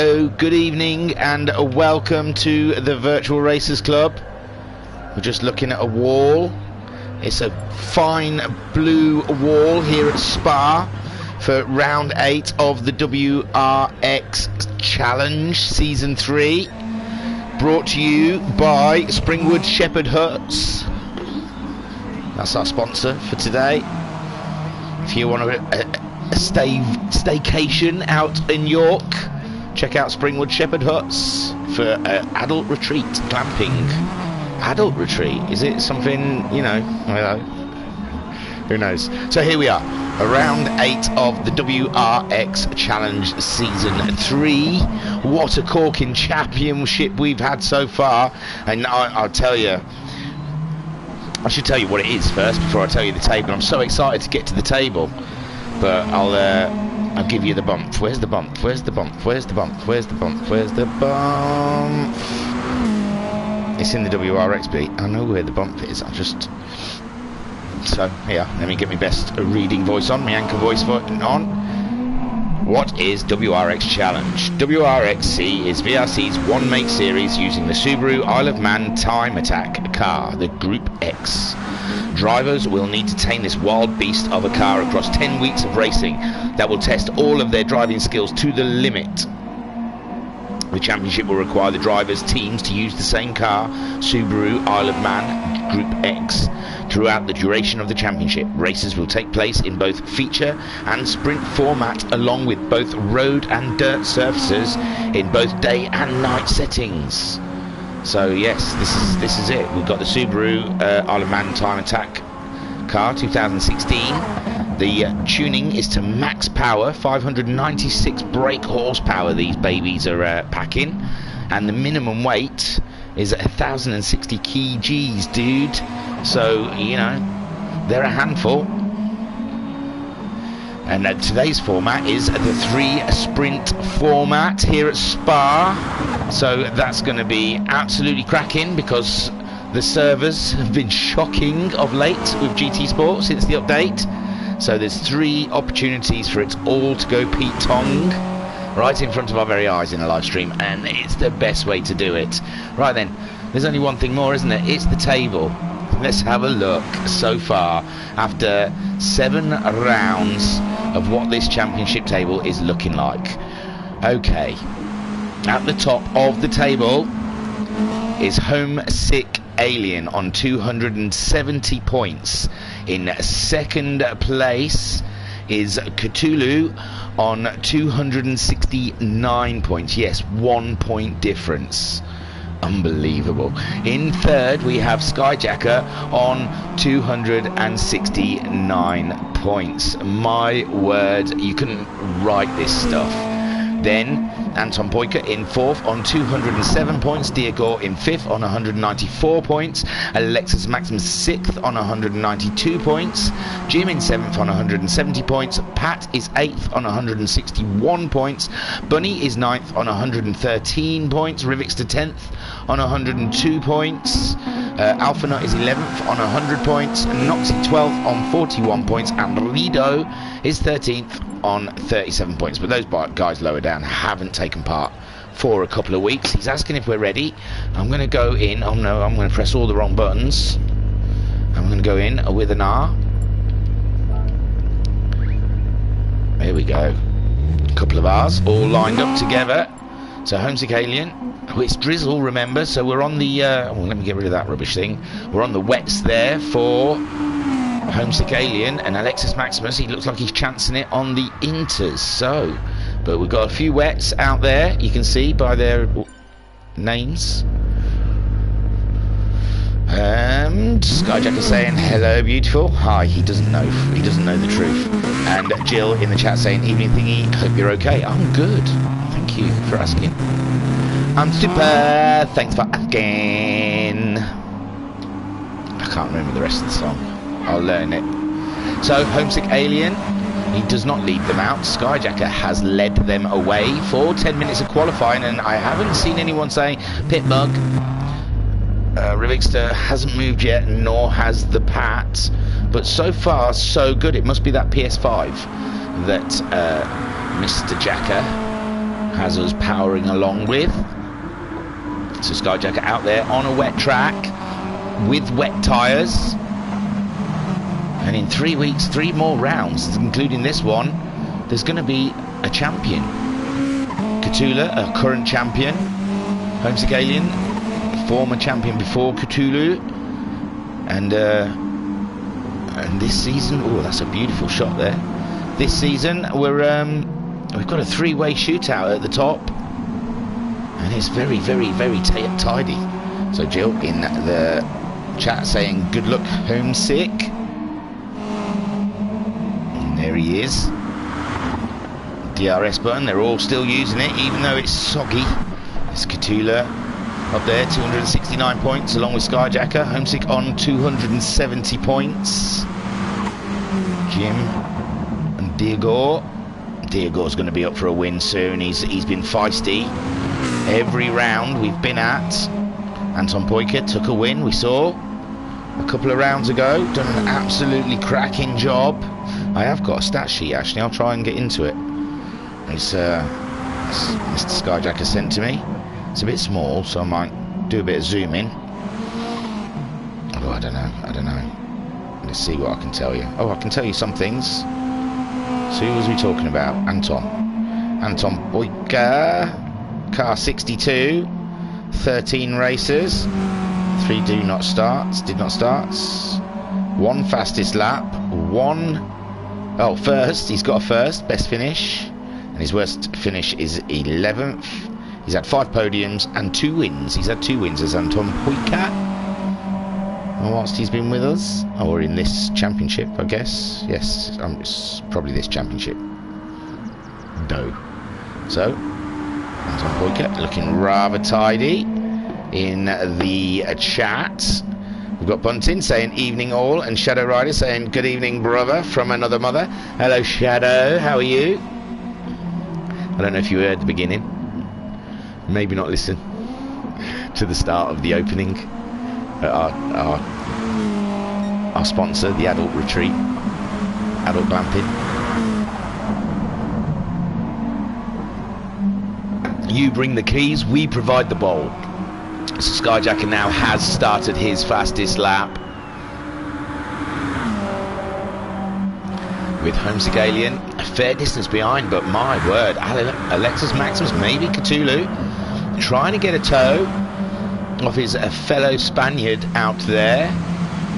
Hello, good evening, and welcome to the Virtual Racers Club. We're just looking at a wall. It's a fine blue wall here at Spa for round 8 of the Wrxc Challenge Season 3. Brought to you by Springwood Shepherd Huts. That's our sponsor for today. If you want a staycation out in York, check out Springwood Shepherd Huts for adult retreat glamping. Adult retreat? Is it something, you know, I don't know. Who knows? So here we are, round 8 of the Wrxc Challenge Season 3. What a corking championship we've had so far. And I'll tell you, I should tell you what it is first before I tell you the table. I'm so excited to get to the table. But I'll give you the bump. Where's the bump? Where's the bump? Where's the bump? Where's the bump? Where's the bump? It's in the Wrxc. I know where the bump is. So, here, let me get my best reading voice on, my anchor voice on. What is Wrxc Challenge? Wrxc is VRC's one-make series using the Subaru Isle of Man Time Attack car, the Group X. Drivers will need to tame this wild beast of a car across 10 weeks of racing that will test all of their driving skills to the limit. The championship will require the drivers' teams to use the same car, Subaru Isle of Man Group X, throughout the duration of the championship. Races will take place in both feature and sprint format, along with both road and dirt surfaces in both day and night settings. So yes, this is it. We've got the Subaru Isle of Man Time Attack car 2016. The tuning is to max power, 596 brake horsepower these babies are packing, and the minimum weight is 1,060 kgs, dude. So, you know, they're a handful. And today's format is the 3-sprint format here at Spa. So that's going to be absolutely cracking, because the servers have been shocking of late with GTSport since the update. So there's 3 opportunities for it all to go Pete Tong right in front of our very eyes in a live stream, and it's the best way to do it. Right then, there's only one thing more, isn't there? It's the table. Let's have a look so far after 7 rounds of what this championship table is looking like. Okay, at the top of the table is Homesick Alien on 270 points. In second place is Cthulhu on 269 points. Yes, 1 point difference. Unbelievable. In third we have Skyjacker on 269 points. My word, you couldn't write this stuff. Then Anton Poika in 4th on 207 points, Diagor in 5th on 194 points, Alexis Maximus 6th on 192 points, Jim in 7th on 170 points, Pat is 8th on 161 points, Bunny is 9th on 113 points, Wrxc 10th on 102 points, Alphanut is 11th on 100 points, Noxy 12th on 41 points, and Rido is 13th on 37 points. But those guys lower down haven't taken part for a couple of weeks. He's asking if we're ready. I'm going to go in. Oh no, I'm going to press all the wrong buttons. I'm going to go in with an R. There we go. A couple of R's all lined up together. So Homesick Alien. Oh, it's drizzle, remember, so we're on the oh, let me get rid of that rubbish thing. We're on the wets there for Homesick Alien, and Alexis Maximus, he looks like he's chancing it on the inters. So, but we've got a few wets out there, you can see by their names. Skyjacker saying hello beautiful. Hi, he doesn't know the truth. And Jill in the chat saying evening thingy, hope you're okay. I'm good, thank you for asking. I'm super, thanks for asking. I can't remember the rest of the song, I'll learn it. So Homesick Alien, he does not lead them out. Skyjacker has led them away for 10 minutes of qualifying, and I haven't seen anyone say pit bug. Wrxc hasn't moved yet, nor has the Pat, but so far so good. It must be that PS5 that Mr. Jacker has us powering along with. So Skyjacker out there on a wet track with wet tyres. And in 3 weeks, 3 more rounds, including this one, there's going to be a champion. Cthulhu, a current champion. Wrxc Iii, former champion before Cthulhu. And this season, oh, that's a beautiful shot there. This season, we've got a 3-way shootout at the top. And it's very, very, very tidy. So Jill in the chat saying, good luck, homesick. And there he is. DRS button, they're all still using it, even though it's soggy. It's Cthulhu up there, 269 points, along with Skyjacker. Homesick on 270 points. Jim and Diego. Diego's going to be up for a win soon. He's been feisty every round we've been at. Anton Poiker took a win, we saw a couple of rounds ago. Done an absolutely cracking job. I have got a stat sheet actually, I'll try and get into it. It's Mr. Skyjacker sent to me. It's a bit small, so I might do a bit of zooming. Oh, I don't know. Let's see what I can tell you. Oh, I can tell you some things. So who was we talking about? Anton Poiker, car 62, 13 races, 3 did not start, 1 fastest lap, 1 first, he's got a first, best finish, and his worst finish is 11th. He's had 5 podiums and 2 wins. He's had 2 wins as Anton Poiker whilst he's been with us, or in this championship, I guess. Yes, it's probably this championship. No. So, Anton Poiker looking rather tidy in the chat. We've got Bunting saying evening all, and Shadow Rider saying good evening brother from another mother. Hello Shadow, how are you? I don't know if you heard the beginning. Maybe not listen to the start of the opening. Our sponsor, the Adult Retreat, Adult Glamping. You bring the keys, we provide the bowl. So Skyjacker now has started his fastest lap with Wrxc Iii a fair distance behind, but my word, Alexis Maximus, maybe Cthulhu, trying to get a toe of his fellow Spaniard out there.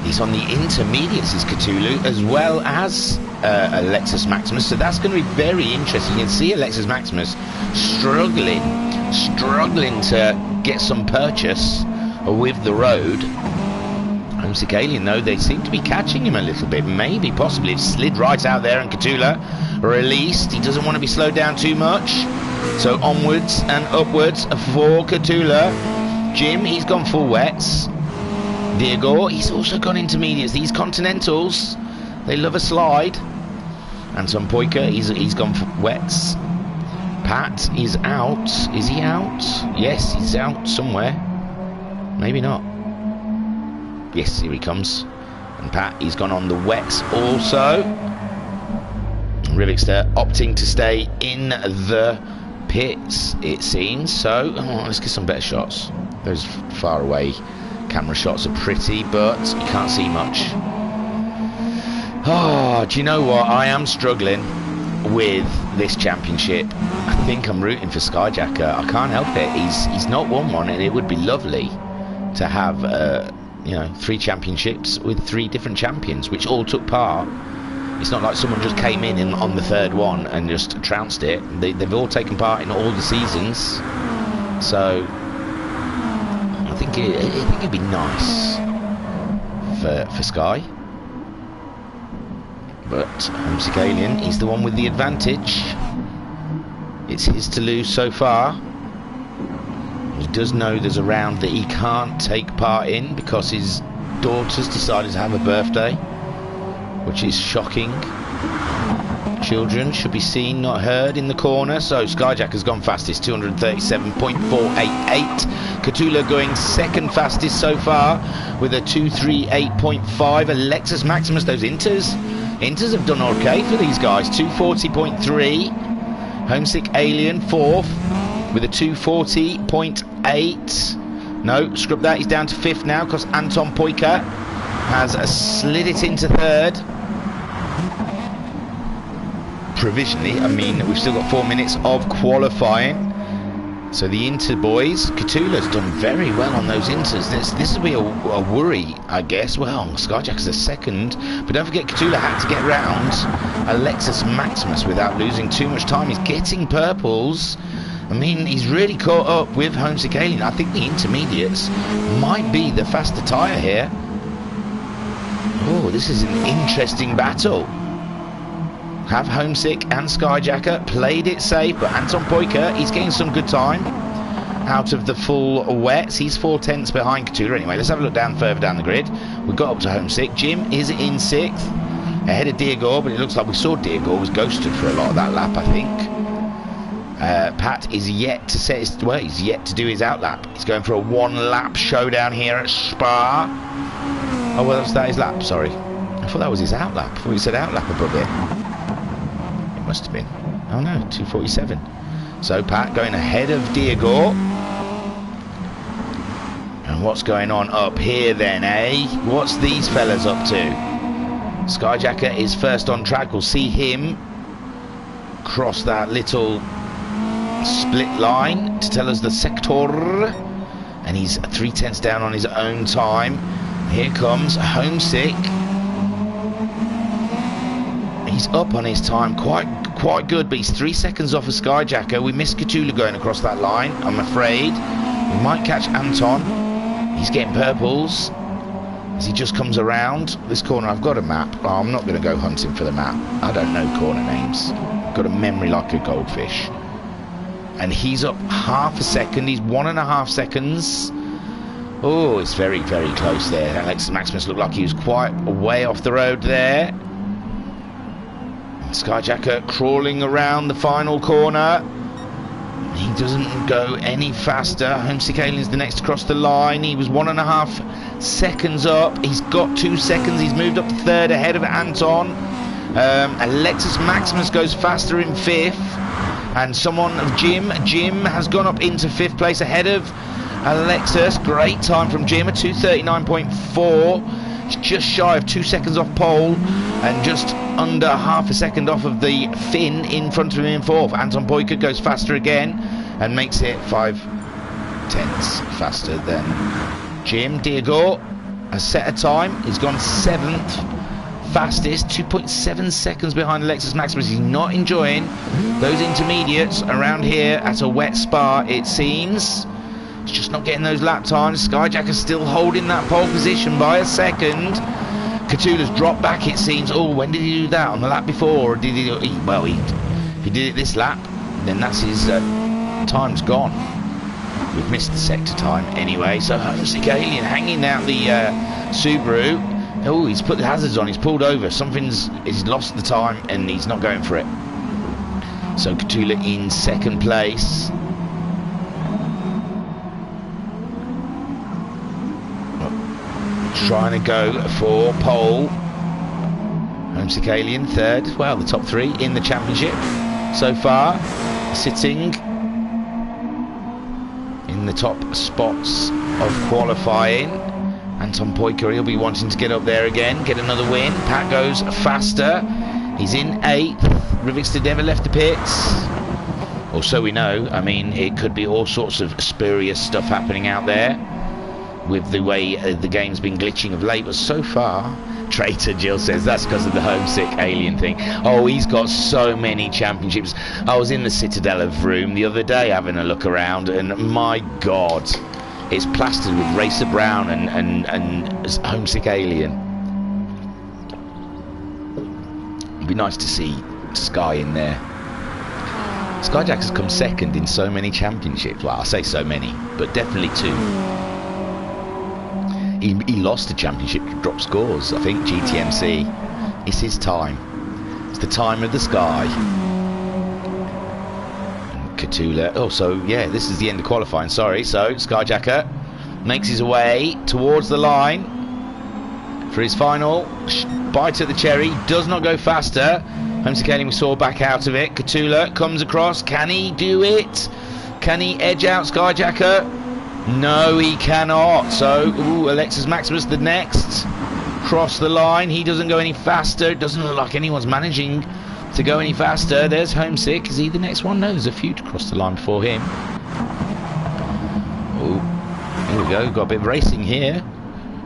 He's on the intermediates as Cthulhu, as well as Alexis Maximus, so that's going to be very interesting. You can see Alexis Maximus struggling to get some purchase with the road. Wrxc Iii, though, they seem to be catching him a little bit. Maybe, possibly, it's slid right out there, and Cthulhu released. He doesn't want to be slowed down too much, so onwards and upwards for Cthulhu. Jim, he's gone full wets. Diego, he's also gone intermediates. These Continentals, they love a slide. Anton Poiker, he's gone for wets. Pat is out. Is he out? Yes, he's out somewhere. Maybe not. Yes, here he comes. And Pat, he's gone on the wets also. Wrxc opting to stay in the pits, it seems. So, let's get some better shots. Those far away camera shots are pretty, but you can't see much. Oh, do you know what? I am struggling with this championship. I think I'm rooting for Skyjacker. I can't help it. He's not won one, and it would be lovely to have 3 championships with 3 different champions, which all took part. It's not like someone just came in on the 3rd one and just trounced it. They've all taken part in all the seasons. So I think it'd be nice for Sky. But Wrxc Iii, he's the one with the advantage. It's his to lose so far. He does know there's a round that he can't take part in because his daughter's decided to have a birthday, which is shocking. Children should be seen, not heard in the corner. So Skyjacker's gone fastest, 237.488. Cthulhu going 2nd fastest so far with a 238.5. Alexis Maximus, those Inters have done okay for these guys, 240.3. Homesick Alien 4th with a 2:40.8. No, scrub that. He's down to 5th now because Anton Poika has slid it into 3rd. Provisionally, I mean, we've still got 4 minutes of qualifying. So the Inter boys, Catula's done very well on those Inters. This will be a worry, I guess. Well, Skyjacker's a 2nd, but don't forget Catula had to get round Alexis Maximus without losing too much time. He's getting purples. I mean, he's really caught up with Homesick Alien. I think the intermediates might be the faster tyre here. Oh, this is an interesting battle. Have Homesick and Skyjacker played it safe, but Anton Poika, he's getting some good time out of the full wets. He's 4/10 behind Catula. Anyway, let's have a look further down the grid. We've got up to Homesick. Jim is in 6th, ahead of Diego, but it looks like we saw Diego was ghosted for a lot of that lap, I think. Pat is yet to set his, well, he's yet to do his outlap. He's going for a 1-lap showdown here at Spa. Oh, well, that his lap, sorry. I thought that was his outlap. I thought he said outlap above it. Must have been. Oh no, 2:47. So Pat going ahead of Diego. And what's going on up here then, eh? What's these fellas up to? Skyjacker is first on track. We'll see him cross that little split line to tell us the sector. And he's 3/10 down on his own time. Here comes Homesick. He's up on his time, quite good, but he's 3 seconds off of Skyjacker. We missed Catula going across that line, I'm afraid. We might catch Anton. He's getting purples as he just comes around this corner. I've got a map. Oh, I'm not going to go hunting for the map. I don't know corner names. I've got a memory like a goldfish. And he's up half a second. He's 1.5 seconds. Oh, it's very, very close there. Alexis Maximus looked like he was quite way off the road there. Skyjacker crawling around the final corner. He doesn't go any faster. Homesick Alien's the next to cross the line. He was 1.5 seconds up. He's got 2 seconds. He's moved up to 3rd ahead of Anton. Alexis Maximus goes faster in 5th. And someone of Jim has gone up into 5th place ahead of Alexis. Great time from Jim, a 2:39.4. He's just shy of 2 seconds off pole and just under half a second off of the Finn in front of him in 4th. Anton Poika goes faster again and makes it 5/10 faster than Jim. Diego has set a time. He's gone 7th fastest, 2.7 seconds behind Alexis Maximus. He's not enjoying those intermediates around here at a wet Spa, it seems. He's just not getting those lap times. Skyjacker's still holding that pole position by a second. Catula's dropped back, it seems. Oh, when did he do that? On the lap before? Or did he? Well, if he did it this lap, then that's his time's gone. We've missed the sector time anyway. So Homesick Alien hanging out the Subaru. Oh, he's put the hazards on. He's pulled over. He's lost the time and he's not going for it. So Catula in 2nd place. Trying to go for pole. Homesick Alien 3rd. Well, the top 3 in the championship so far, sitting in the top spots of qualifying. Anton Poika, he'll be wanting to get up there again, get another win. Pat goes faster. He's in 8th. Wrxc never left the pits. Or so we know. I mean, it could be all sorts of spurious stuff happening out there with the way the game's been glitching of late, but so far, Traitor Jill says that's because of the Homesick Alien thing. Oh, he's got so many championships. I was in the Citadel of Room the other day having a look around, and my God, it's plastered with Racer Brown and Homesick Alien. It'd be nice to see Sky in there. Skyjacker's come 2nd in so many championships. Well, I say so many, but definitely 2. He lost the championship to drop scores, I think. GTMC. It's his time. It's the time of the Sky. And Catula. Oh, so yeah, this is the end of qualifying. Sorry. So Skyjacker makes his way towards the line for his final bite at the cherry. Does not go faster. Wrxc Iii we saw back out of it. Catula comes across. Can he do it? Can he edge out Skyjacker? No, he cannot. So, Alexis Maximus the next. Cross the line. He doesn't go any faster. It doesn't look like anyone's managing to go any faster. There's Wrxc. Is he the next one? No, there's a few to cross the line before him. Oh, here we go. Got a bit of racing here.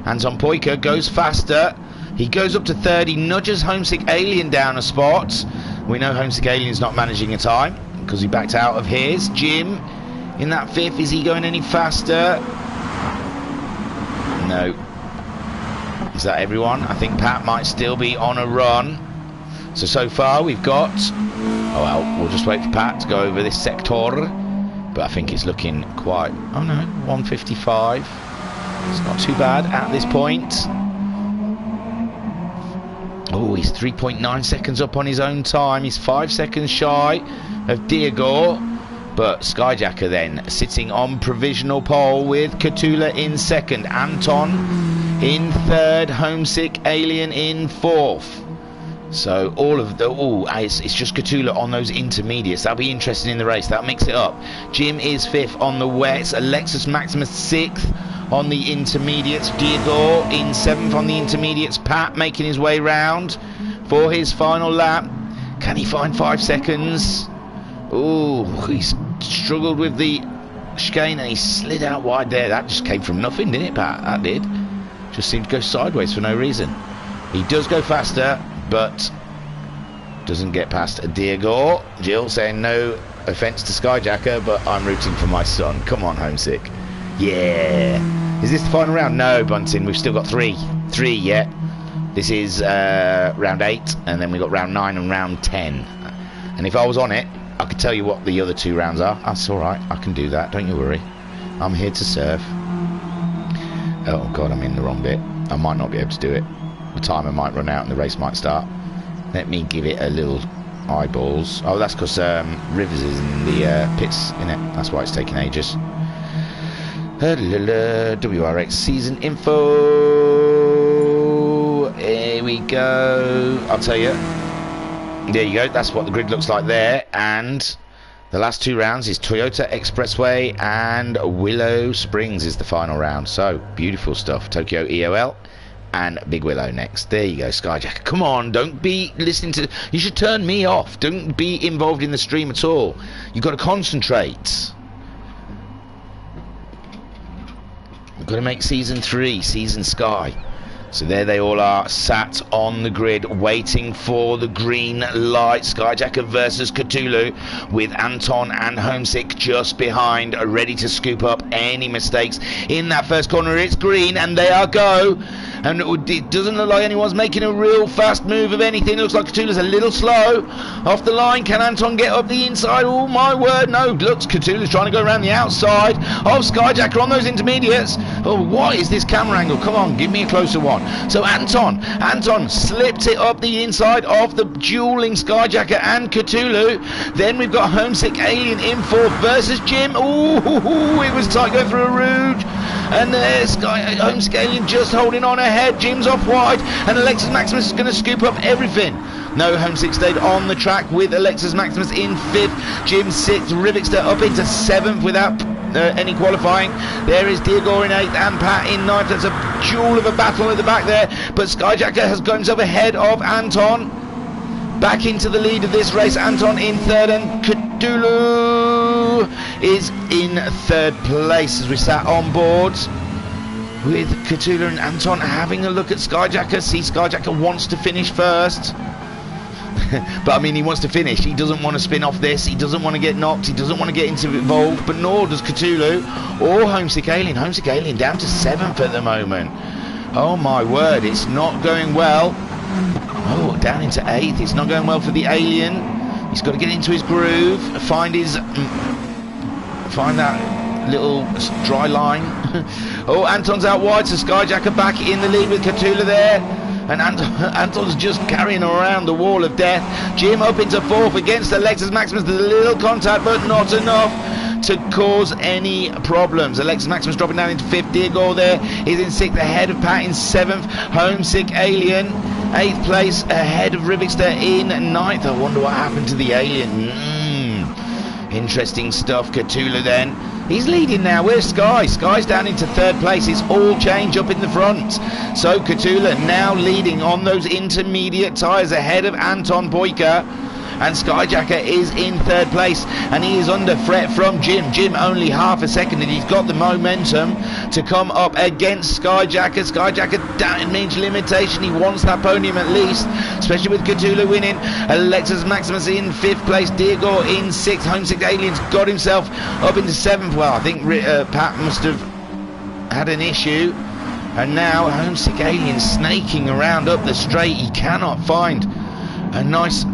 Anton Poika goes faster. He goes up to third. He nudges Wrxc Alien down a spot. We know Wrxc Alien's not managing a time because he backed out of his. Jim in that fifth. Is he going any faster? No. Is that everyone? I think Pat might still be on a run. So far we've got... Oh well, we'll just wait for Pat to go over this sector. But I think it's looking quite... Oh no, 155. It's not too bad at this point. Oh, he's 3.9 seconds up on his own time. He's 5 seconds shy of Diego. But Skyjacker then sitting on provisional pole with Catula in second. Anton in third. Wrxc Alien in fourth. So all of the... Oh, it's just Catula on those intermediates. That'll be interesting in the race. That'll mix it up. Jim is fifth on the wets. Alexis Maximus sixth on the intermediates. Diego in seventh on the intermediates. Pat making his way round for his final lap. Can he find 5 seconds? Oh, he's struggled with the chicane and he slid out wide there. That just came from nothing, didn't it, Pat? That did. Just seemed to go sideways for no reason. He does go faster, but doesn't get past Diego. Jill saying no offence to Skyjacker, but I'm rooting for my son. Come on, Wrxc. Yeah. Is this the final round? No, Bunting. We've still got three yet. This is round 8, and then we've got round 9 and round 10. And if I was on it, I could tell you what the other 2 rounds are. That's alright. I can do that. Don't you worry. I'm here to serve. Oh, God, I'm in the wrong bit. I might not be able to do it. The timer might run out and the race might start. Let me give it a little eyeballs. Oh, that's because Rivers is in the pits, innit? That's why it's taking ages. Wrxc season info. Here we go. I'll tell you. There you go. That's what the grid looks like there. And the last 2 rounds is Toyota Expressway and Willow Springs is the final round. So beautiful stuff. Tokyo EOL and Big Willow next. There you go, Skyjacker. Come on, don't be listening to... You should turn me off. Don't be involved in the stream at all. You've got to concentrate. We've got to make season 3, season Sky. So there they all are, sat on the grid, waiting for the green light. Skyjacker versus Cthulhu, with Anton and Wrxc just behind, ready to scoop up any mistakes in that first corner. It's green, and they are go. And it doesn't look like anyone's making a real fast move of anything. It looks like Cthulhu's a little slow off the line. Can Anton get up the inside? Oh my word, no. Looks, Cthulhu's trying to go around the outside of Skyjacker on those intermediates. Oh, what is this camera angle? Come on, give me a closer one. So Anton slipped it up the inside of the dueling Skyjacker and Cthulhu. Then we've got Wrxc Alien in fourth versus Jim. Ooh, it was tight going through a rouge. And there's Wrxc Alien just holding on ahead. Jim's off wide, and Alexis Maximus is going to scoop up everything. No, Wrxc stayed on the track with Alexis Maximus in 5th, Jim 6th, Rivixter up into 7th without any qualifying. There is Diego in 8th and Pat in 9th. There's a duel of a battle at the back there, but Skyjacker has got himself ahead of Anton. Back into the lead of this race, Anton in 3rd, and Cthulhu is in 3rd place as we sat on board with Cthulhu and Anton having a look at Skyjacker. See, Skyjacker wants to finish first. But I mean, he wants to finish. He doesn't want to spin off this. He doesn't want to get knocked. He doesn't want to get involved. But nor does Cthulhu or Wrxc Alien. Wrxc Alien down to 7th at the moment. Oh my word, it's not going well. Oh, down into 8th. It's not going well for the Alien. He's got to get into his groove. Find that little dry line. Oh, Anton's out wide, so Skyjacker back in the lead with Cthulhu there. And Anton's just carrying around the wall of death. Jim up into 4th against Alexis Maximus. There's a little contact, but not enough to cause any problems. Alexis Maximus dropping down into 5th. Diego there is in 6th, ahead of Pat in 7th. Homesick Alien 8th place, ahead of Wrxc in 9th. I wonder what happened to the Alien. Interesting stuff. Catula then, he's leading now. Where's Sky? Sky's down into 3rd place. It's all change up in the front. So Catula now leading on those intermediate tyres, ahead of Anton Boyka. And Skyjacker is in 3rd place, and he is under threat from Jim. Jim only half a second, and he's got the momentum to come up against Skyjacker. Skyjacker damage limitation. He wants that podium at least, especially with Catula winning. Alexis Maximus in 5th place. Diego in 6th. Homesick Alien's got himself up into 7th. Well, I think Pat must have had an issue. And now Homesick Alien snaking around up the straight. He cannot find a nice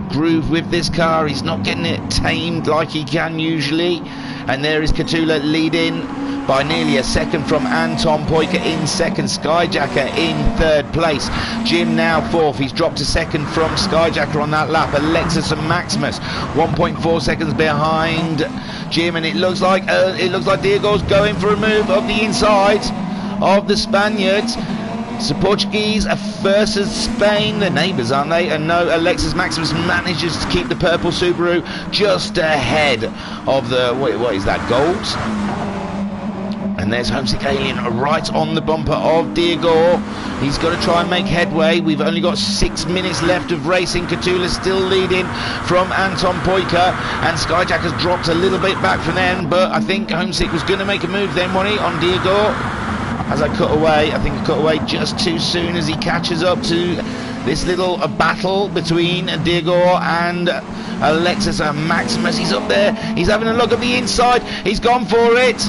groove with this car. He's not getting it tamed like he can usually. And there is Catula leading by nearly a second from Anton Poika in 2nd. Skyjacker in 3rd place. Jim now 4th. He's dropped to 2nd from Skyjacker on that lap. Alexis and Maximus 1.4 seconds behind Jim, and it looks like Diego's going for a move of the inside of the Spaniards. So Portuguese versus Spain, the neighbours, aren't they? And no, Alexis Maximus manages to keep the purple Subaru just ahead of the, what is that, Golds? And there's Homesick Alien right on the bumper of Diego. He's got to try and make headway. We've only got 6 minutes left of racing. Catula still leading from Anton Poika, and Skyjacker's dropped a little bit back from them, but I think Homesick was going to make a move then, wasn't he, on Diego? As I cut away, I think I cut away just too soon as he catches up to this little battle between Diego and Alexis and Maximus. He's up there, he's having a look at the inside, he's gone for it,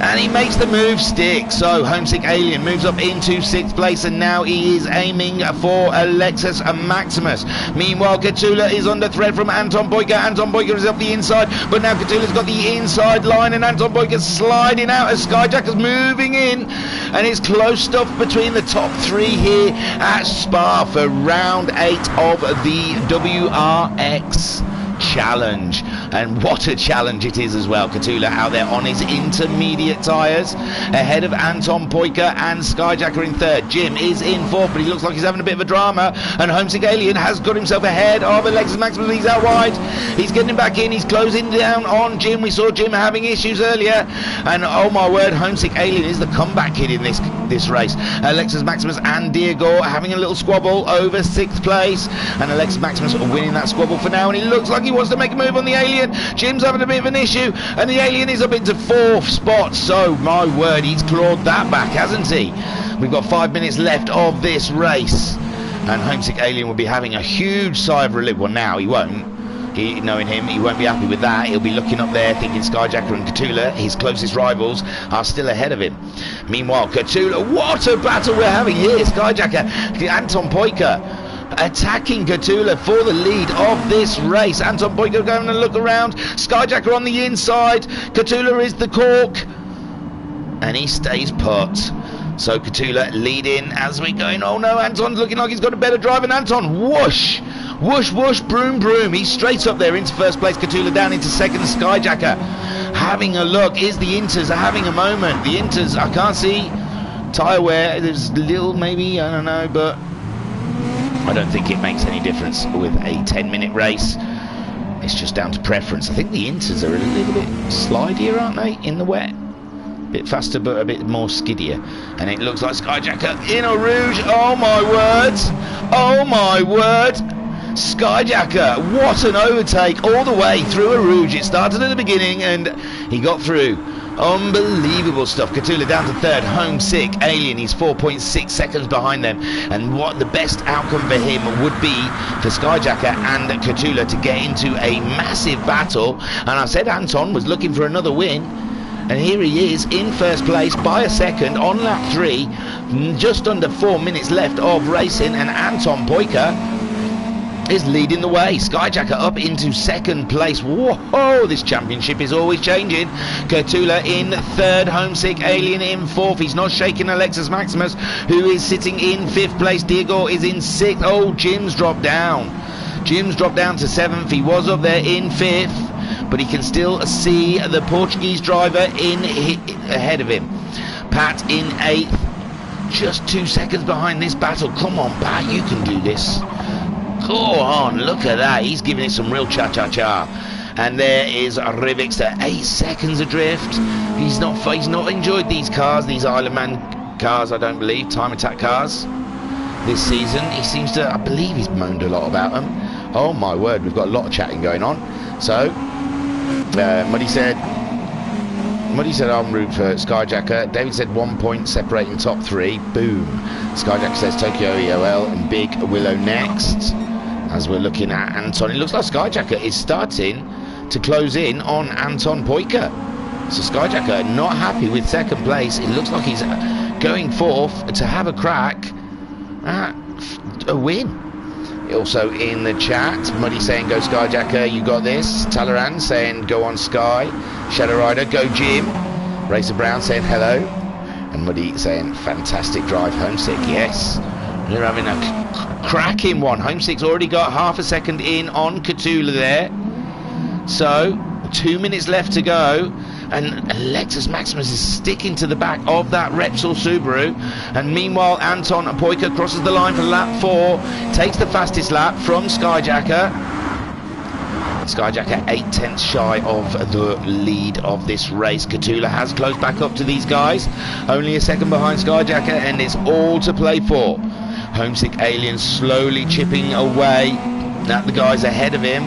and he makes the move stick. So Homesick Alien moves up into 6th place, and now he is aiming for Alexis and Maximus. Meanwhile, Catula is under threat from Anton Boyka. Anton Boyka is up the inside, but now Catula's got the inside line, and Anton Boyka's sliding out as Skyjacker's moving in, and it's close stuff between the top 3 here at Spa for round 8 of the WRX challenge. And what a challenge it is as well. Catula out there on his intermediate tyres, ahead of Anton Poika and Skyjacker in 3rd. Jim is in 4th, but he looks like he's having a bit of a drama, and Homesick Alien has got himself ahead of Alexis Maximus. He's out wide, he's getting him back in, he's closing down on Jim. We saw Jim having issues earlier, and oh my word, Homesick Alien is the comeback kid in this race. Alexis Maximus and Diego having a little squabble over 6th place, and Alexis Maximus winning that squabble for now, and he looks like he wants to make a move on the Alien. Jim's having a bit of an issue, and the Alien is up into 4th spot. So my word, he's clawed that back, hasn't he? We've got 5 minutes left of this race, and Homesick Alien will be having a huge sigh of relief. Well, now he won't. Knowing him, he won't be happy with that. He'll be looking up there thinking Skyjacker and Catula, his closest rivals, are still ahead of him. Meanwhile, Catula, what a battle we're having here. Skyjacker, Anton Poika attacking Catula for the lead of this race. Anton Boyka going to look around. Skyjacker on the inside. Catula is the cork, and he stays put. So Catula leading as we're going. Oh no, Anton's looking like he's got a better drive, and Anton, whoosh, whoosh, whoosh, broom, broom. He's straight up there into 1st place. Catula down into 2nd. Skyjacker having a look. Is the Inters are having a moment. The Inters, I can't see tyre wear. There's a little, maybe, I don't know, but I don't think it makes any difference with a 10-minute race. It's just down to preference. I think the Inters are a little bit slidier, aren't they, in the wet? A bit faster, but a bit more skiddier. And it looks like Skyjacker in a Rouge. Oh my word! Oh my word! Skyjacker, what an overtake all the way through a Rouge. It started at the beginning and he got through. Unbelievable stuff. Catula down to 3rd. Homesick Alien, he's 4.6 seconds behind them, and what the best outcome for him would be for Skyjacker and Catula to get into a massive battle. And I said Anton was looking for another win, and here he is in 1st place by a second on lap 3, just under 4 minutes left of racing, and Anton Poika is leading the way. Skyjacker up into 2nd place. Whoa, this championship is always changing. Catula in 3rd. Homesick Alien in 4th. He's not shaking Alexis Maximus, who is sitting in 5th place. Diego is in 6th. Oh, Jim's dropped down. Jim's dropped down to 7th. He was up there in 5th, but he can still see the Portuguese driver ahead of him. Pat in 8th, just 2 seconds behind this battle. Come on, Pat, you can do this. Go on, look at that. He's giving it some real cha-cha-cha. And there is Wrxc at 8 seconds adrift. He's not enjoyed these cars, these Isle of Man cars, I don't believe, time attack cars this season. He seems to, I believe he's moaned a lot about them. Oh my word, we've got a lot of chatting going on. So, Muddy said I'm root for Skyjacker. David said 1 point separating top 3. Boom. Skyjacker says Tokyo EOL and Big Willow next. As we're looking at Anton, it looks like Skyjacker is starting to close in on Anton Poika. So Skyjacker not happy with 2nd place. It looks like he's going 4th to have a crack at a win. Also in the chat, Muddy saying go Skyjacker, you got this. Talaran saying go on Sky. Shadow Rider, go Jim. Racer Brown saying hello. And Muddy saying fantastic drive, Homesick, yes. They're having a cracking one. Homesick's already got half a second in on Catula there. So 2 minutes left to go, and Lexus Maximus is sticking to the back of that Repsol Subaru. And meanwhile, Anton Poika crosses the line for lap 4, takes the fastest lap from Skyjacker. Skyjacker 8/10 shy of the lead of this race. Catula has closed back up to these guys, only a second behind Skyjacker, and it's all to play for. Homesick Alien slowly chipping away at the guys ahead of him,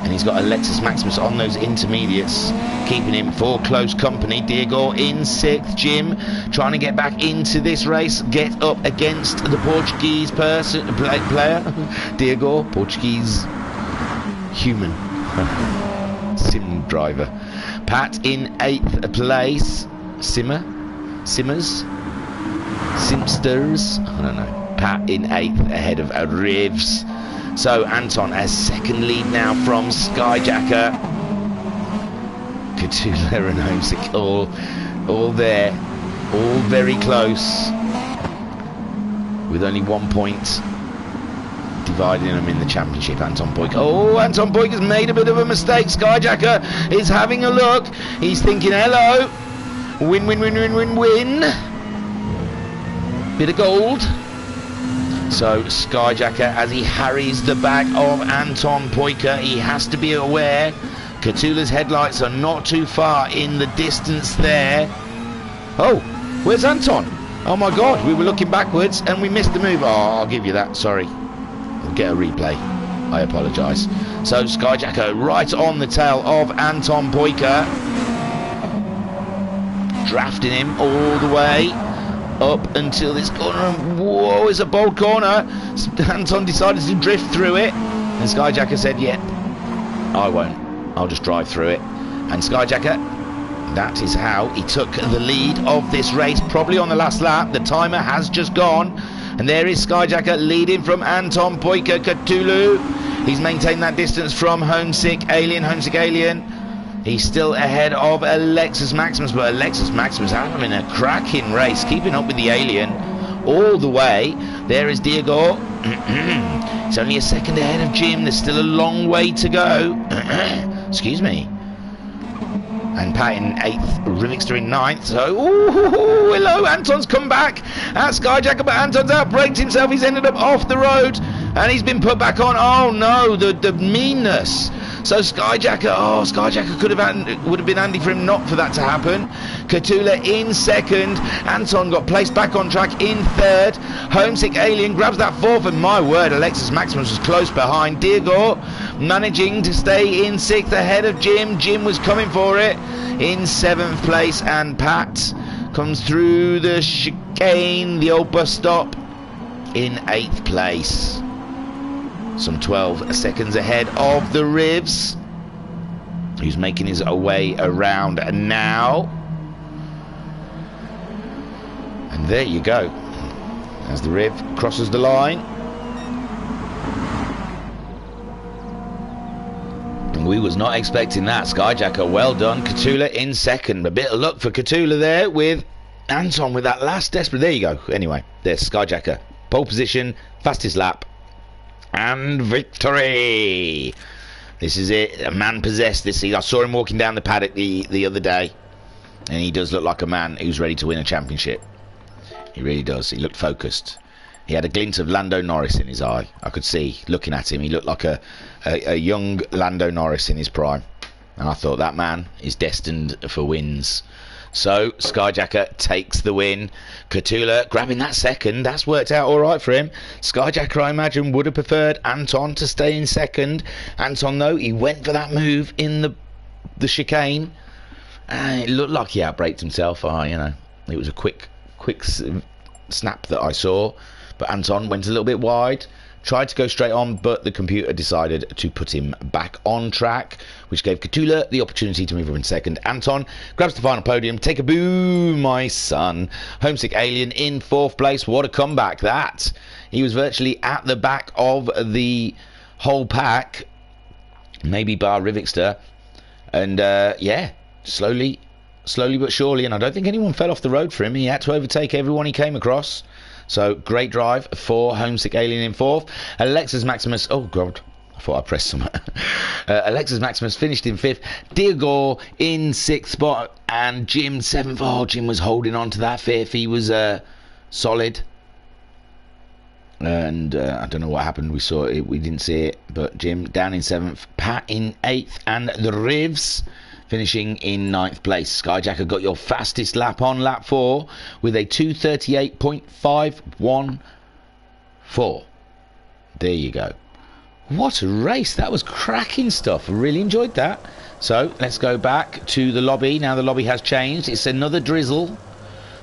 and he's got a Lexus Maximus on those intermediates, keeping him for close company. Diego in 6th. Jim trying to get back into this race, get up against the Portuguese player. Diego, Portuguese human sim driver. Pat in 8th place. Simsters, I don't know. Pat in 8th ahead of Rivs. So Anton has 2nd lead now from Skyjacker. Catula and Homesick all there, all very close, with only 1 point dividing them in the championship. Anton Poik. Oh, Anton Poik has made a bit of a mistake. Skyjacker is having a look. He's thinking, hello, win, win, win, win, win, win. Bit of gold. So Skyjacker, as he harries the back of Anton Poika, he has to be aware Catula's headlights are not too far in the distance there. Oh, where's Anton? Oh my god, we were looking backwards and we missed the move. Oh, I'll give you that, sorry. We'll get a replay. I apologise. So Skyjacker right on the tail of Anton Poika, drafting him all the way up until this corner. Whoa, it's a bold corner. Anton decided to drift through it, and Skyjacker said, yeah, I won't, I'll just drive through it. And Skyjacker, that is how he took the lead of this race, probably on the last lap. The timer has just gone, and there is Skyjacker leading from Anton Poika Catulu. He's maintained that distance from Homesick Alien. He's still ahead of Lexus Maximus, but Lexus Maximus having a cracking race, keeping up with the Alien all the way. There is Diego. It's only a second ahead of Jim. There's still a long way to go. Excuse me. And Pat in 8th, Wrxc in 9th. So, ooh, hello, Anton's come back at Skyjacker, but Anton's outbraked himself. He's ended up off the road, and he's been put back on. Oh no, the meanness. So Skyjacker, Skyjacker would have been handy for him not for that to happen. Catula in 2nd. Anton got placed back on track in 3rd. Homesick Alien grabs that 4th, and my word, Alexis Maximus was close behind. Diego managing to stay in 6th ahead of Jim. Jim was coming for it in 7th place, and Pat comes through the chicane, the old bus stop, in 8th place. Some 12 seconds ahead of the Rivs, who's making his way around now. And there you go, as the Riv crosses the line. And we was not expecting that. Skyjacker, well done. Catula in 2nd. A bit of luck for Catula there with Anton with that last desperate. There you go. Anyway, there's Skyjacker. Pole position, fastest lap, and victory. This is it. A man possessed this season. I saw him walking down the paddock the other day, and he does look like a man who's ready to win a championship. He really does. He looked focused. He had a glint of Lando Norris in his eye. I could see, looking at him, he looked like a young Lando Norris in his prime. And I thought, that man is destined for wins. So, Skyjacker takes the win. Catula grabbing that second. That's worked out all right for him. Skyjacker, I imagine, would have preferred Anton to stay in second. Anton, though, he went for that move in the chicane. And it looked like he outbraked himself. It was a quick snap that I saw. But Anton went a little bit wide. Tried to go straight on, but the computer decided to put him back on track, which gave Catula the opportunity to move up in second. Anton grabs the final podium. Take a boo, my son. Homesick Alien in 4th place. What a comeback that. He was virtually at the back of the whole pack, maybe bar Wrxc. And yeah, slowly but surely, and I don't think anyone fell off the road for him. He had to overtake everyone he came across. So, great drive for Homesick Alien in 4th. Alexis Maximus, oh God, I thought I pressed something. Alexis Maximus finished in 5th. Diego in 6th spot. And Jim 7th. Oh, Jim was holding on to that 5th. He was solid. And I don't know what happened. We saw it. We didn't see it. But Jim down in 7th. Pat in 8th. And the Rivs finishing in 9th place. Skyjacker got your fastest lap on lap 4 with a 2:38.514. There you go. What a race. That was cracking stuff. I really enjoyed that. So let's go back to the lobby. Now the lobby has changed. It's another drizzle.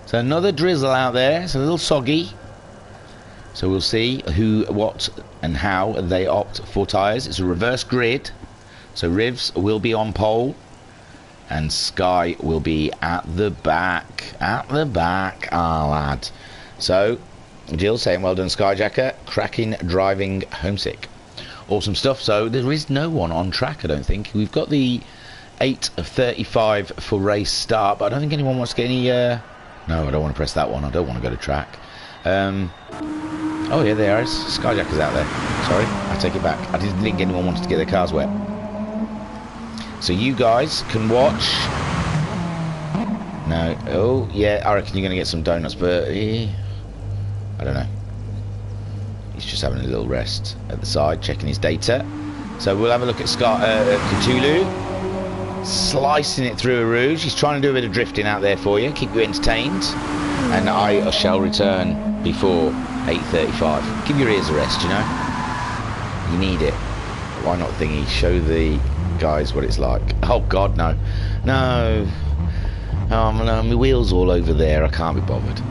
It's another drizzle out there. It's a little soggy. So we'll see who, what and how they opt for tyres. It's a reverse grid. So Rivs will be on pole. And Sky will be at the back. At the back, lad. So, Jill saying, well done, Skyjacker. Cracking driving, Homesick. Awesome stuff. So, there is no one on track, I don't think. We've got the 8:35 for race start, but I don't think anyone wants to get any... No, I don't want to press that one. I don't want to go to track. Oh, yeah, there is. Skyjacker's out there. Sorry, I take it back. I didn't think anyone wanted to get their cars wet. So you guys can watch. No. Oh, yeah, I reckon you're going to get some donuts, but I don't know. He's just having a little rest at the side, checking his data. So we'll have a look at Cthulhu. Slicing it through a rouge. He's trying to do a bit of drifting out there for you, keep you entertained. And I shall return before 8:35. Give your ears a rest, you know. You need it. Why not thingy? Show the guys what it's like. Oh God, no. No. Oh, no, my wheel's all over there. I can't be bothered.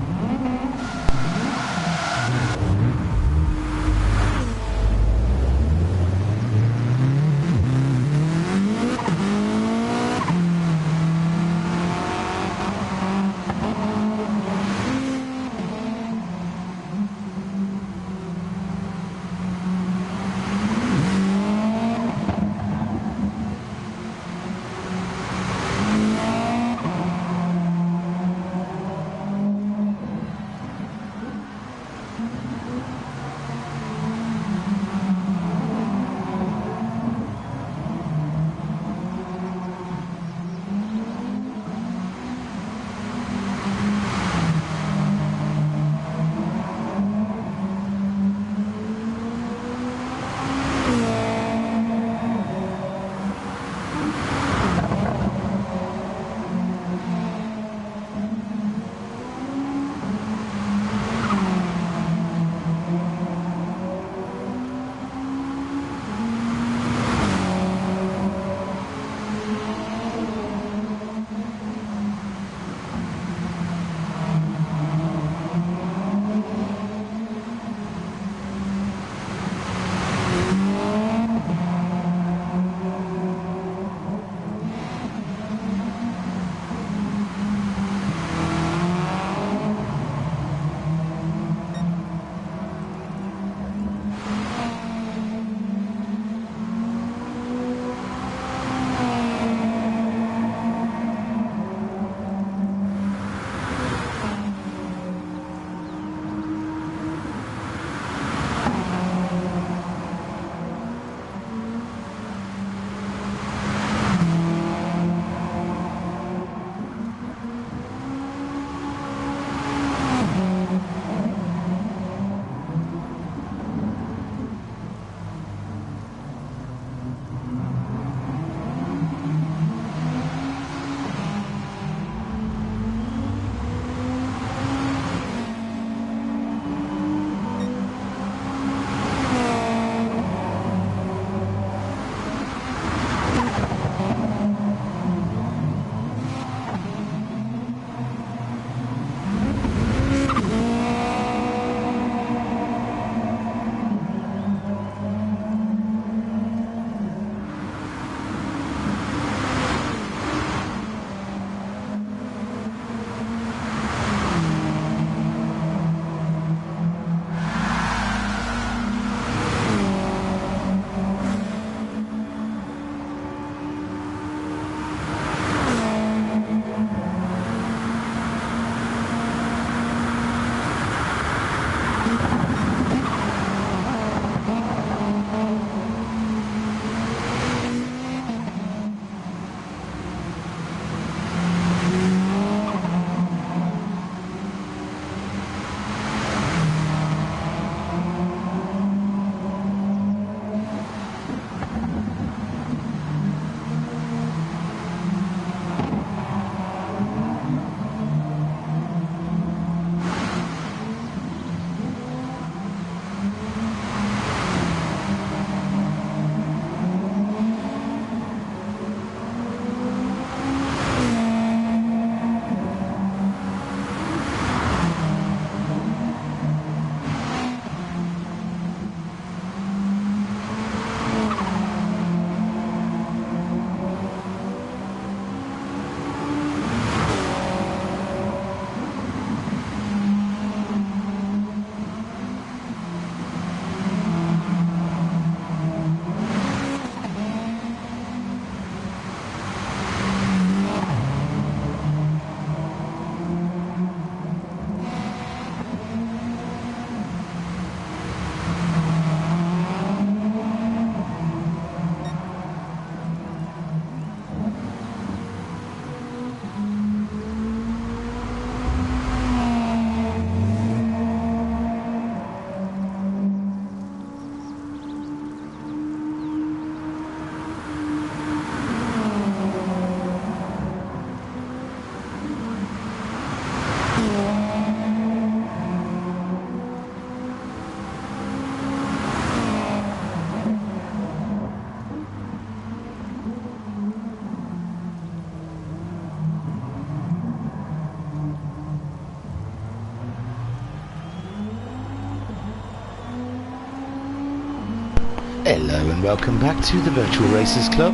Hello and welcome back to the Virtual Racers Club.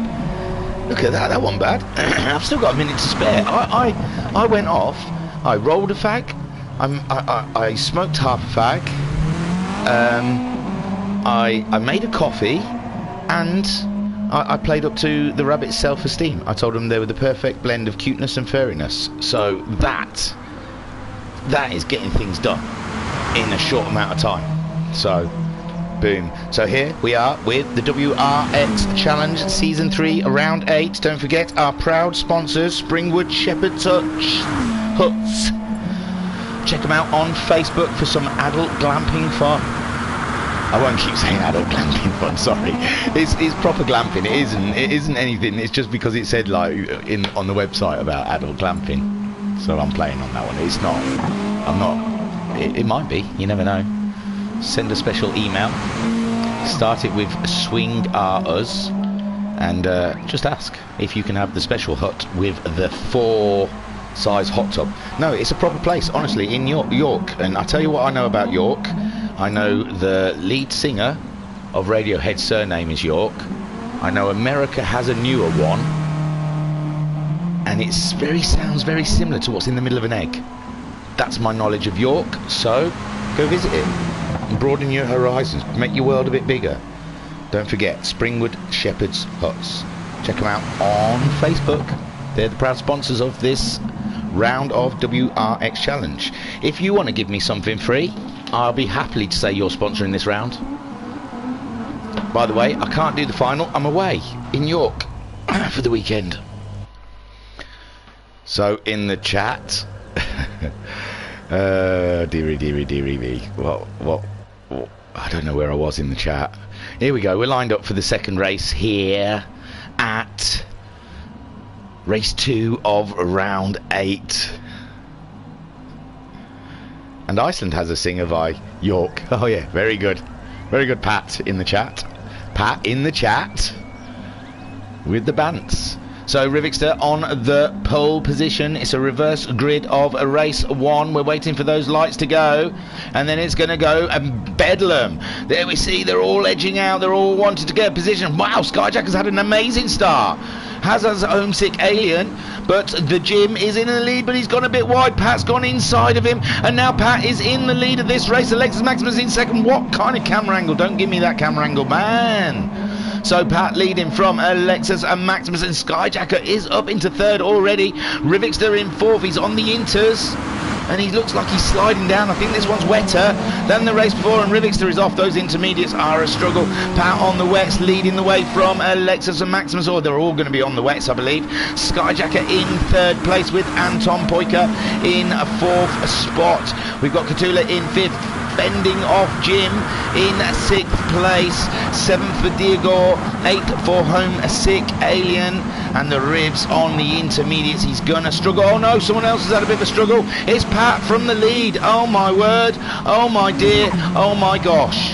Look at that, that wasn't bad. I've still got a minute to spare. I went off, I rolled a fag, I smoked half a fag, I made a coffee, and I played up to the rabbit's self-esteem. I told them they were the perfect blend of cuteness and furriness. So that is getting things done in a short amount of time. So boom. So here we are with the Wrxc Challenge Season 3 Round 8. Don't forget our proud sponsors, Springwood Shepherd's Huts. Check them out on Facebook for some adult glamping fun. I won't keep saying adult glamping fun, sorry. It's proper glamping. It isn't anything. It's just because it said like on the website about adult glamping. So I'm playing on that one. It's not. I'm not. It might be. You never know. Send a special email, start it with swing us, and just ask if you can have the special hut with the 4 size hot tub. No, it's a proper place, honestly, in York. And I tell you what I know about York. I know the lead singer of Radiohead's surname is York. I know America has a newer one, and it sounds very similar to what's in the middle of an egg. That's my knowledge of York, so go visit it. Broaden your horizons, make your world a bit bigger. Don't forget Springwood Shepherd's Huts. Check them out on Facebook. They're the proud sponsors of this round of Wrxc Challenge. If you want to give me something free, I'll be happy to say you're sponsoring this round. By the way, I can't do the final. I'm away in York for the weekend. So in the chat, dearie me. What? I don't know where I was in the chat. Here we go. We're lined up for the second race here at race 2 of round 8. And Iceland has a singer by York. Oh yeah, very good. Very good, Pat in the chat. Pat in the chat with the bants. So Wrxc on the pole position. It's a reverse grid of a race 1. We're waiting for those lights to go, and then it's going to go and bedlam. There we see they're all edging out. They're all wanting to get a position. Wow, Skyjack has had an amazing start. Has a homesick alien, but the Jim is in the lead, but he's gone a bit wide. Pat's gone inside of him, and now Pat is in the lead of this race. Alexis Maximus in second. What kind of camera angle? Don't give me that camera angle, man. So Pat leading from Alexis and Maximus, and Skyjacker is up into third already. Wrxc in fourth. He's on the inters, and he looks like he's sliding down. I think this one's wetter than the race before, and Wrxc is off. Those intermediates are a struggle. Pat on the wets, leading the way from Alexis and Maximus, or they're all going to be on the wets, I believe. Skyjacker in third place with Anton Poika in 4th spot. We've got Katula in 5th. Bending off Jim in 6th place, 7th for Diego, 8th for Homesick Alien, and the ribs on the intermediates. He's gonna struggle. Oh no, someone else has had a bit of a struggle. It's Pat from the lead. Oh my word, oh my dear, oh my gosh.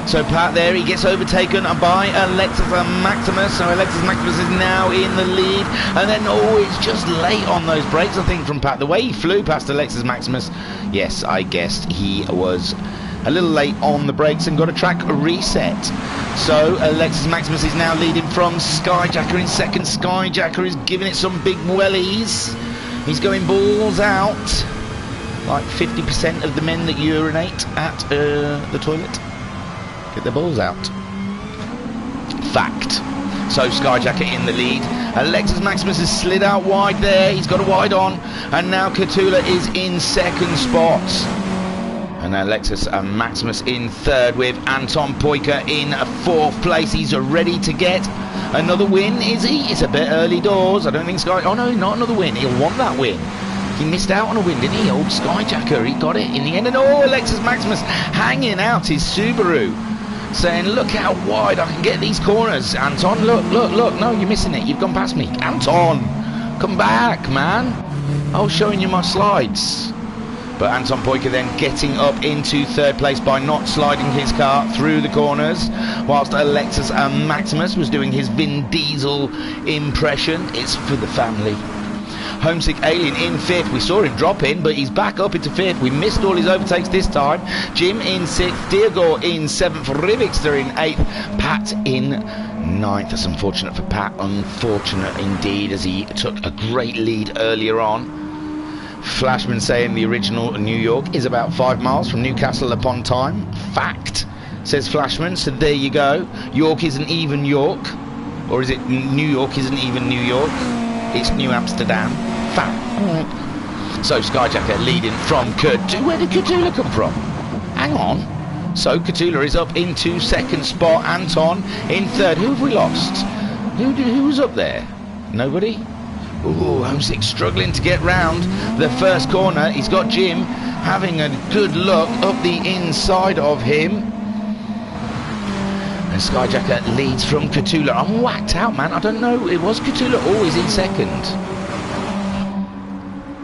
So Pat there, he gets overtaken by Alexis Maximus. So Alexis Maximus is now in the lead. And then, oh, it's just late on those brakes, I think, from Pat. The way he flew past Alexis Maximus, yes, I guessed he was a little late on the brakes and got a track reset. So Alexis Maximus is now leading from Skyjacker in second. Skyjacker is giving it some big wellies. He's going balls out, like 50% of the men that urinate at the toilet get their balls out. Fact. So Skyjacker in the lead. Alexis Maximus has slid out wide there. He's got a wide on, and now Katula is in second spot. And Alexis and Maximus in third with Anton Poika in 4th place. He's ready to get another win, is he? It's a bit early doors. I don't think Sky... Oh no, not another win. He'll want that win. He missed out on a win, didn't he? Old Skyjacker. He got it in the end. And oh, Alexis Maximus hanging out his Subaru, saying, look how wide I can get these corners. Anton, look. No, you're missing it. You've gone past me. Anton, come back, man. I was showing you my slides. But Anton Poika then getting up into third place by not sliding his car through the corners, whilst Alexis Maximus was doing his Vin Diesel impression. It's for the family. Homesick Alien in 5th. We saw him drop in, but he's back up into 5th. We missed all his overtakes this time. Jim in 6th, Diego in 7th, Wrxc in 8th, Pat in 9th. That's unfortunate for Pat, unfortunate indeed, as he took a great lead earlier on. Flashman saying the original New York is about 5 miles from Newcastle upon Tyne. Fact, says Flashman, so there you go. York isn't even York. Or is it New York isn't even New York? It's New Amsterdam. Fact. So Skyjacker leading from Cthulhu. Where did Cthulhu come from? Hang on. So Cthulhu is up into 2nd spot. Anton in 3rd. Who have we lost? Who was up there? Nobody? Ooh, Homesick struggling to get round the first corner. He's got Jim having a good look up the inside of him. And Skyjacker leads from Cthulhu. I'm whacked out, man. I don't know. It was Cthulhu always in 2nd.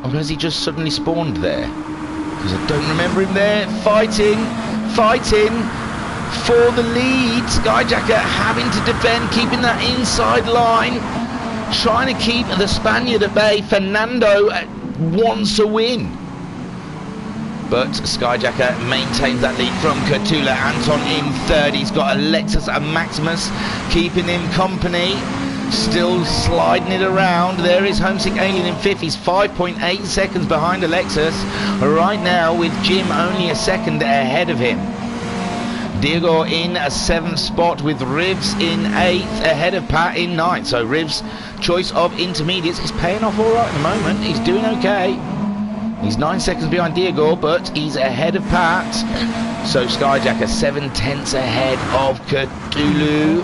Or has he just suddenly spawned there? Because I don't remember him there. Fighting for the lead. Skyjacker having to defend, keeping that inside line. Trying to keep the Spaniard at bay. Fernando wants a win. But Skyjacker maintains that lead from Cthulhu. Anton in 3rd. He's got Alexis and Maximus keeping him company. Still sliding it around. There is Homesick Alien in 5th. He's 5.8 seconds behind Alexis. Right now with Jim only a second ahead of him. Diego in a 7th spot with Rivs in 8th, ahead of Pat in 9th. So Rivs' choice of intermediates is paying off all right at the moment. He's doing okay. He's 9 seconds behind Diego, but he's ahead of Pat. So Skyjacker 7/10 ahead of Cthulhu.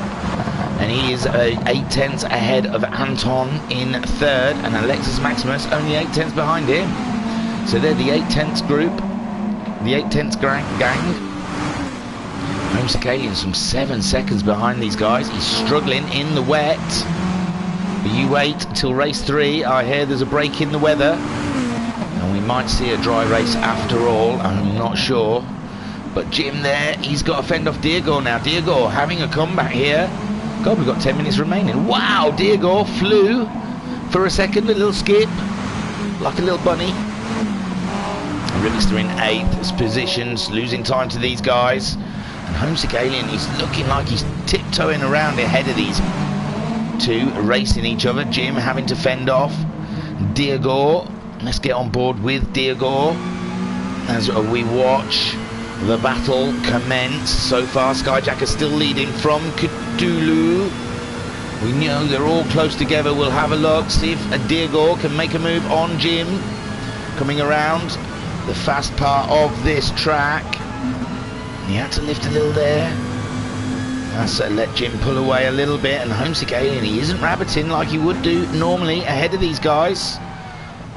And he is 8/10 ahead of Anton in 3rd. And Alexis Maximus only 8/10 behind him. So they're the 8/10 group. The 8/10 gang. Homesick Alien some 7 seconds behind these guys. He's struggling in the wet. But you wait till race 3. I hear there's a break in the weather. And we might see a dry race after all. I'm not sure. But Jim there, he's got to fend off Diego now. Diego having a comeback here. God, we've got 10 minutes remaining. Wow, Diego flew for a second, a little skip. Like a little bunny. Wrxc in 8th positions, losing time to these guys. And Homesick Alien, he's looking like he's tiptoeing around ahead of these two, racing each other. Jim having to fend off Diego. Let's get on board with Diego as we watch the battle commence. So far, Skyjacker still leading from Cthulhu. We know they're all close together. We'll have a look, see if Diego can make a move on Jim. Coming around the fast part of this track. He had to lift a little there. That's let Jim pull away a little bit. And Homesick Alien, he isn't rabbiting like he would do normally ahead of these guys.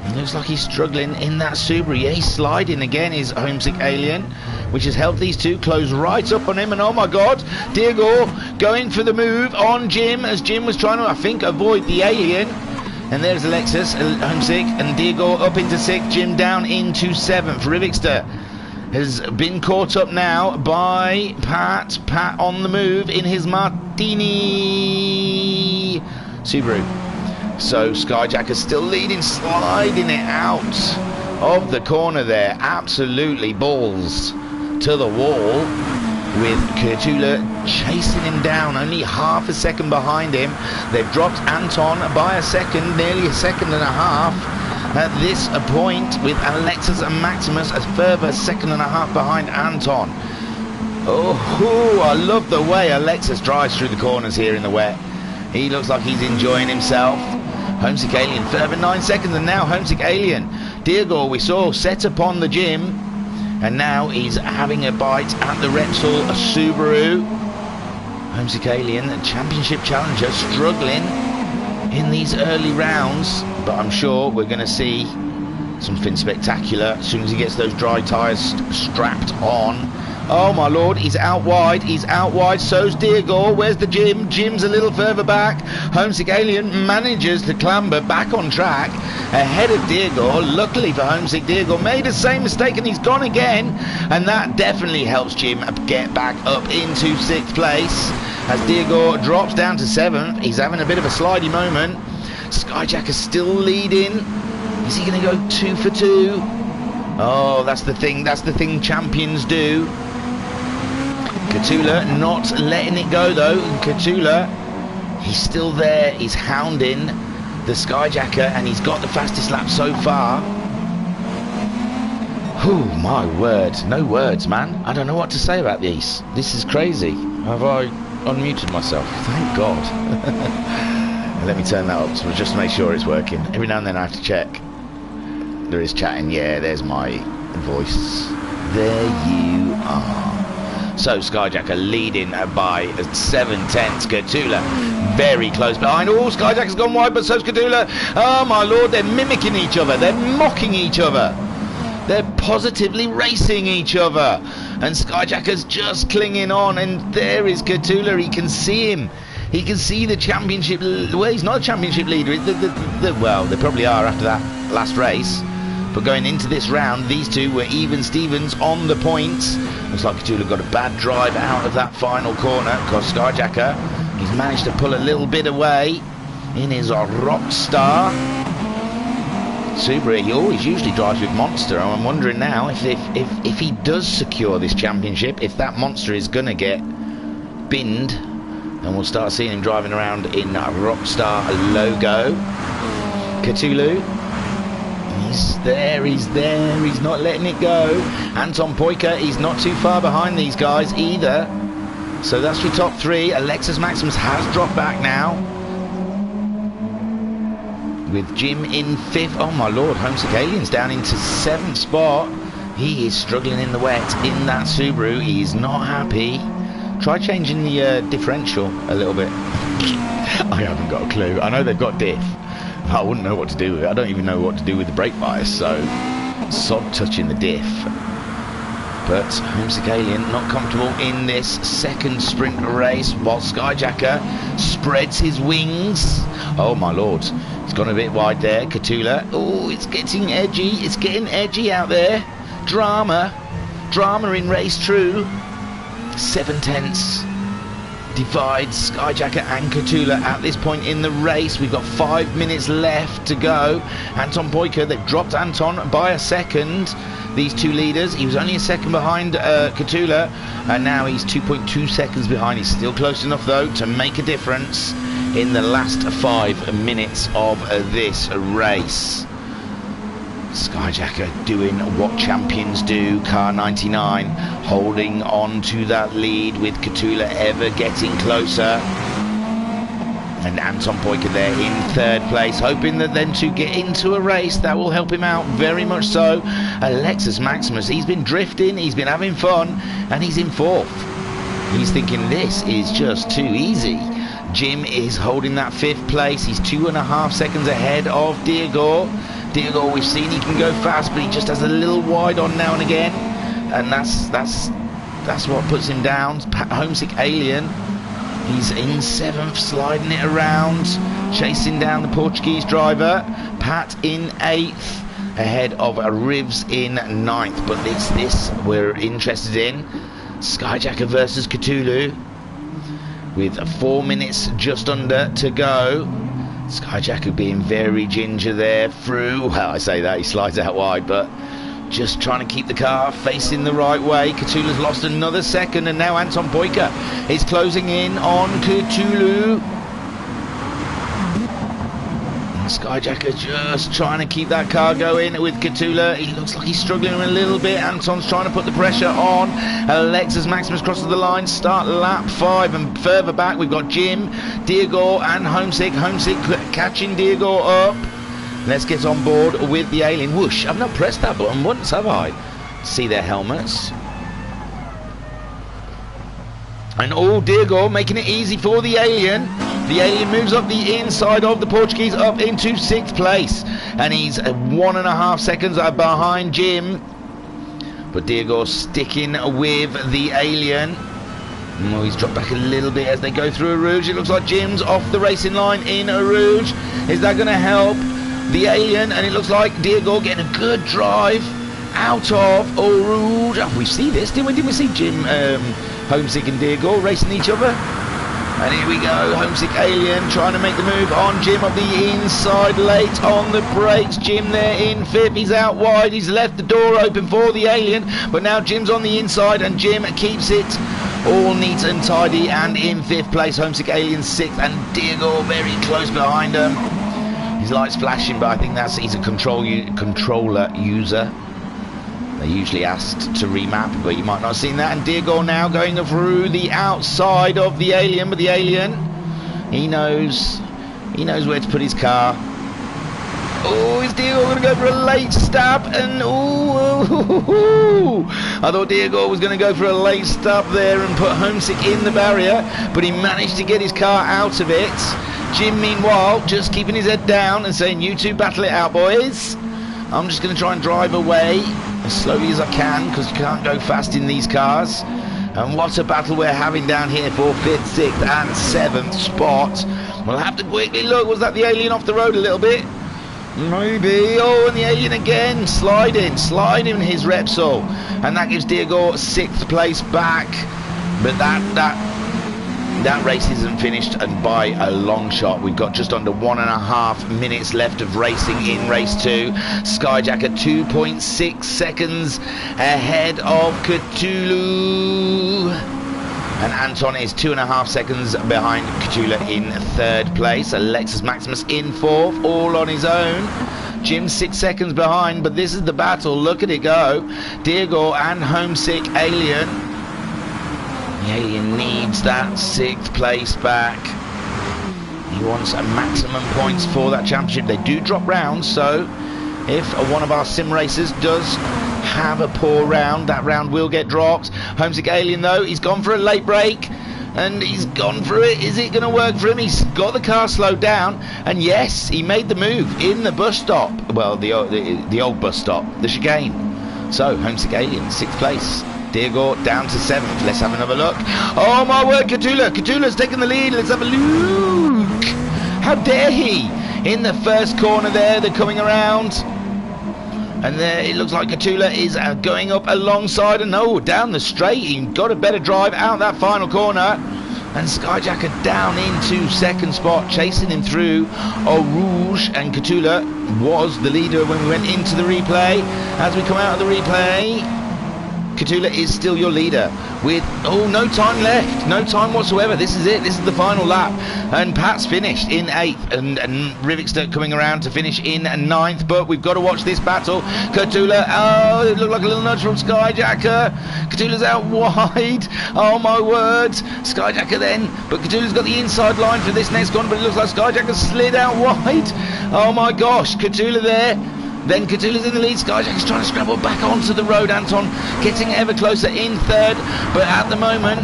It looks like he's struggling in that Subaru. Yeah, he's sliding again, is Homesick Alien, which has helped these two close right up on him. And oh my God, Diego going for the move on Jim, as Jim was trying to, I think, avoid the Alien. And there's Alexis, Homesick, and Diego up into 6th. Jim down into 7th. Wrxc has been caught up now by Pat. Pat on the move in his Martini Subaru. So Skyjacker's still leading, sliding it out of the corner there. Absolutely balls to the wall, with Cthulhu chasing him down, only half a second behind him. They've dropped Anton by a second, nearly a second and a half at this point, with Alexis and Maximus a further second and a half behind Anton. Oh, I love the way Alexis drives through the corners here in the wet. He looks like he's enjoying himself. Homesick Alien further 9 seconds, and now Homesick Alien. Diego we saw set upon the Jim, and now he's having a bite at the Repsol Subaru. Homesick Alien, a championship challenger, struggling in these early rounds, but I'm sure we're going to see something spectacular as soon as he gets those dry tyres strapped on. Oh my Lord, he's out wide, so's Diego. Where's the Jim? Jim's a little further back. Homesick Alien manages to clamber back on track ahead of Diego. Luckily for Homesick, Diego made the same mistake and he's gone again, and that definitely helps Jim get back up into 6th place as Diego drops down to 7th. He's having a bit of a slidey moment. Skyjacker's still leading Is he going to go 2 for 2? Oh, that's the thing champions do. Catula not letting it go though. Catula, he's still there, he's hounding the Skyjacker, and he's got the fastest lap so far. Oh my word, no words, man. I don't know what to say about these. This is crazy. Have I unmuted myself? Thank God. Let me turn that up so just to make sure it's working. Every now and then I have to check. There is chatting. Yeah, there's my voice. There you are. So Skyjacker leading by 7/10. Catula very close behind. Oh, Skyjacker's gone wide, but so's Catula. Oh my lord, they're mimicking each other. They're mocking each other. They're positively racing each other. And Skyjacker's just clinging on. And there is Catula. He can see him. He can see the championship. Well, he's not a championship leader. Well, they probably are after that last race. But going into this round, these two were even Stevens on the points. Looks like Catula got a bad drive out of that final corner, because Skyjacker, he's managed to pull a little bit away in his Wrxc Subaru. He always usually drives with Monster. I'm wondering now if he does secure this championship, if that Monster is going to get binned, then we'll start seeing him driving around in Wrxc logo. Catula. He's there, he's not letting it go. Anton Poika, he's not too far behind these guys either. So that's your top three. Alexis Maximus has dropped back now, with Jim in 5th. Oh my lord, Homesick Alien's down into 7th spot. He is struggling in the wet in that Subaru. He is not happy. Try changing the differential a little bit. I haven't got a clue. I know they've got diff. I wouldn't know what to do with it. I don't even know what to do with the brake bias, so sod touching the diff. But Homesick Alien not comfortable in this second sprint race, while Skyjacker spreads his wings. Oh my lord, it's gone a bit wide there. Catula, oh, it's getting edgy. It's getting edgy out there. Drama in race true. 7/10 divides Skyjacker and Catula at this point in the race. We've got 5 minutes left to go. Anton Poika, they've dropped Anton by a second. These two leaders, he was only a second behind Catula, and now he's 2.2 seconds behind. He's still close enough though to make a difference in the last 5 minutes of this race. Skyjacker doing what champions do. Car 99 holding on to that lead, with Catula ever getting closer. And Anton Poika there in 3rd place, hoping that them two get into a race that will help him out very much so. Alexis Maximus, he's been drifting, he's been having fun, and he's in 4th. He's thinking this is just too easy. Jim is holding that 5th place. He's 2.5 seconds ahead of Diego. Diego, we've seen he can go fast, but he just has a little wide on now and again, and that's what puts him down. Homesick Alien, he's in 7th, sliding it around, chasing down the Portuguese driver. Pat in 8th, ahead of Rivs in 9th. But it's this we're interested in. Skyjacker versus Catula, with 4 minutes just under to go. Skyjacker being very ginger there through. Well, I say that, he slides out wide, but just trying to keep the car facing the right way. Catula's lost another second, and now Anton Poika is closing in on Catula. Skyjacker just trying to keep that car going with Catula. He looks like he's struggling a little bit. Anton's trying to put the pressure on. Alexis Maximus crosses the line. Start lap 5, and further back we've got Jim, Diego and Homesick. Homesick catching Diego up. Let's get on board with the Alien. Whoosh, I've not pressed that button once, have I? See their helmets. And oh, Diego making it easy for the Alien. The Alien moves up the inside of the Portuguese up into 6th place, and he's 1.5 seconds behind Jim. But Diego sticking with the Alien. Oh, he's dropped back a little bit as they go through Eau Rouge. It looks like Jim's off the racing line in Eau Rouge. Is that going to help the Alien? And it looks like Diego getting a good drive out of Eau Rouge. Oh, we see this, didn't we? Didn't we see Jim, Homesick and Diego racing each other? And here we go, Homesick Alien trying to make the move on Jim of the inside, late on the brakes. Jim there in fifth, he's out wide, he's left the door open for the Alien, but now Jim's on the inside and Jim keeps it all neat and tidy, and in fifth place, Homesick Alien sixth, and Diego very close behind him. His light's flashing, but I think he's a controller user. They're usually asked to remap, but you might not have seen that. And Diego now going through the outside of the Alien, but the Alien, he knows where to put his car. Oh, is Diego going to go for a late stab? And I thought Diego was going to go for a late stab there and put Homesick in the barrier, but he managed to get his car out of it. Jim, meanwhile, just keeping his head down and saying, "You two battle it out, boys. I'm just going to try and drive away as slowly as I can, because you can't go fast in these cars." And what a battle we're having down here for 5th, 6th and 7th spot. We'll have to quickly look. Was that the Alien off the road a little bit? Maybe. Oh, and the Alien again sliding his Wrxc, and that gives Diego 6th place back. But that race isn't finished, and by a long shot. We've got just under 1.5 minutes left of racing in race 2. Skyjacker 2.6 seconds ahead of Cthulhu, and Anton is 2.5 seconds behind Cthulhu in 3rd place. Alexis Maximus in 4th, all on his own. Jim 6 seconds behind, but this is the battle. Look at it go. Diego and Homesick Alien. The Alien needs that 6th place back. He wants a maximum points for that championship. They do drop rounds, so if one of our sim racers does have a poor round, that round will get dropped. Homesick Alien, though, he's gone for a late break, and he's gone for it. Is it going to work for him? He's got the car slowed down, and yes, he made the move in the bus stop. Well, the old bus stop, the chicane. So, Homesick Alien, 6th place. Diego down to 7th. Let's have another look. Oh my word, Cthulhu's taking the lead. Let's have a look. How dare he? In the first corner there, they're coming around. And there it looks like Cthulhu is going up alongside, and down the straight. He got a better drive out that final corner. And Skyjacker down into 2nd spot, chasing him through Rouge, and Cthulhu was the leader when we went into the replay. As we come out of the replay, Cthulhu is still your leader with no time left, no time whatsoever. This is it. This is the final lap, and Pat's finished in 8th, and Wrxc coming around to finish in 9th. But we've got to watch this battle. Cthulhu, it looked like a little nudge from Skyjacker. Cthulhu's out wide. Oh my word, Skyjacker then, but Cthulhu's got the inside line for this next corner, but it looks like Skyjacker slid out wide. Oh my gosh, Cthulhu there. Then Cthulhu's in the lead. Skyjacker's trying to scramble back onto the road. Anton getting ever closer in 3rd, but at the moment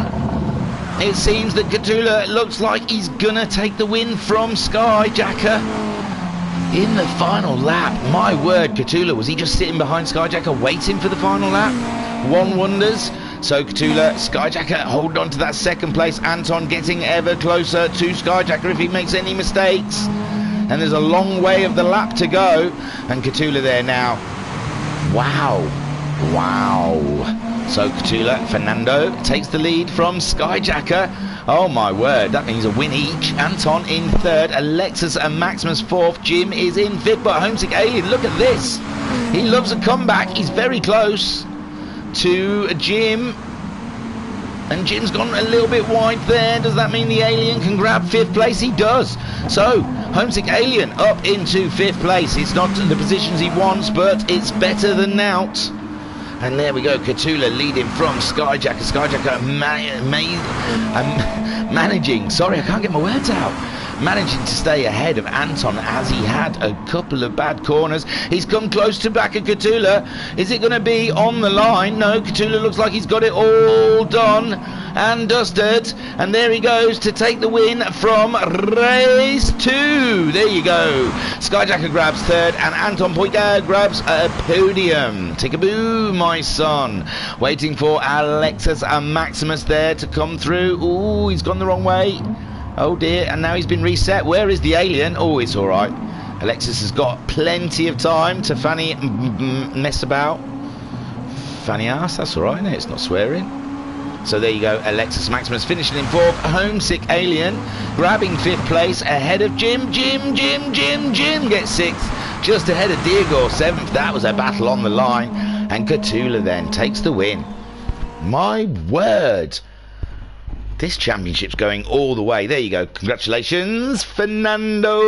it seems that Cthulhu looks like he's gonna take the win from Skyjacker in the final lap. My word, Cthulhu, was he just sitting behind Skyjacker waiting for the final lap? One wonders. So Cthulhu, Skyjacker hold on to that 2nd place. Anton getting ever closer to Skyjacker if he makes any mistakes. And there's a long way of the lap to go, and Cthulhu there now. Wow. So Cthulhu, Fernando takes the lead from Skyjacker. Oh my word, that means a win each. Anton in 3rd, Alexis and Maximus 4th, Jim is in 5th, but Homesick Alien, look at this. He loves a comeback. He's very close to Jim, and Jim's gone a little bit wide there. Does that mean the Alien can grab 5th place? He does. So Homesick Alien up into 5th place. It's not the positions he wants, but it's better than Nout. And there we go, Cthulhu leading from Skyjacker. Skyjacker managing, sorry, I can't get my words out. Managing to stay ahead of Anton as he had a couple of bad corners. He's come close to back of Cthulhu. Is it going to be on the line? No, Cthulhu looks like he's got it all done and dusted. And there he goes to take the win from race 2. There you go. Skyjacker grabs 3rd, and Anton Poica grabs a podium. Tickaboo, my son. Waiting for Alexis and Maximus there to come through. Ooh, he's gone the wrong way. Oh dear, and now he's been reset. Where is the Alien? Oh, it's alright. Alexis has got plenty of time to mess about. Fanny ass, that's alright, isn't it? It's not swearing. So there you go, Alexis Maximus finishing in 4th, Homesick Alien grabbing 5th place ahead of Jim gets 6th, just ahead of Diego 7th. That was a battle on the line, and Gatula then takes the win. My word, this championship's going all the way. There you go, congratulations Fernando.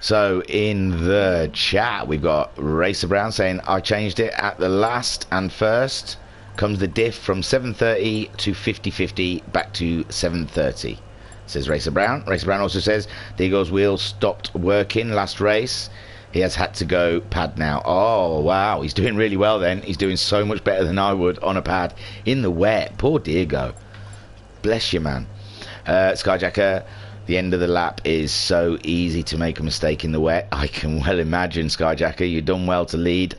So in the chat we've got Racer Brown saying, I changed it at the last and first comes the diff from 730 to 50/50 back to 730, says Racer Brown. Racer Brown also says Diego's wheels stopped working last race, he has had to go pad now. Oh wow, he's doing really well then. He's doing so much better than I would on a pad in the wet. Poor Diego, bless you, man. Skyjacker, the end of the lap is so easy to make a mistake in the wet. I can well imagine, Skyjacker. You've done well to lead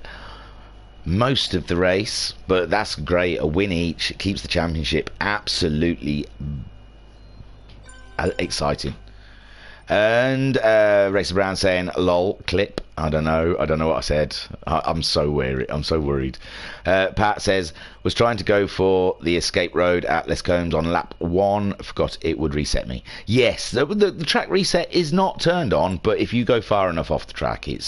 most of the race, but that's great. A win each. It keeps the championship absolutely exciting. And Racer Brown saying, lol, clip. I don't know what I said. I'm so worried. Pat says, was trying to go for the escape road at Les Combes on lap 1. Forgot it would reset me. Yes, the track reset is not turned on, but if you go far enough off the track, it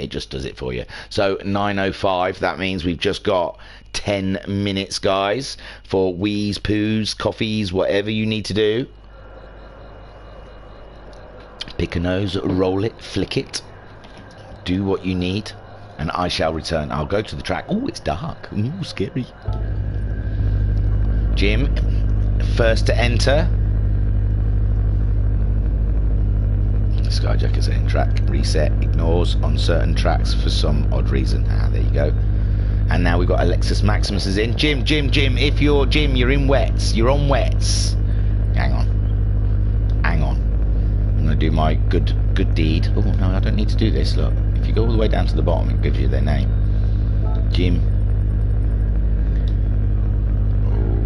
just does it for you. So 9:05, that means we've just got 10 minutes, guys, for wheeze, poos, coffees, whatever you need to do. Pick a nose, roll it, flick it, do what you need, and I shall return. I'll go to the track. Oh, it's dark. Ooh, scary. Jim, first to enter. Skyjacker's in track reset, ignores on certain tracks for some odd reason. There you go. And now we've got Alexis Maximus is in. Jim, if you're Jim, you're in wets. You're on wets. Hang on. I'm going to do my good deed. Oh, no, I don't need to do this. Look, if you go all the way down to the bottom, it gives you their name. Jim.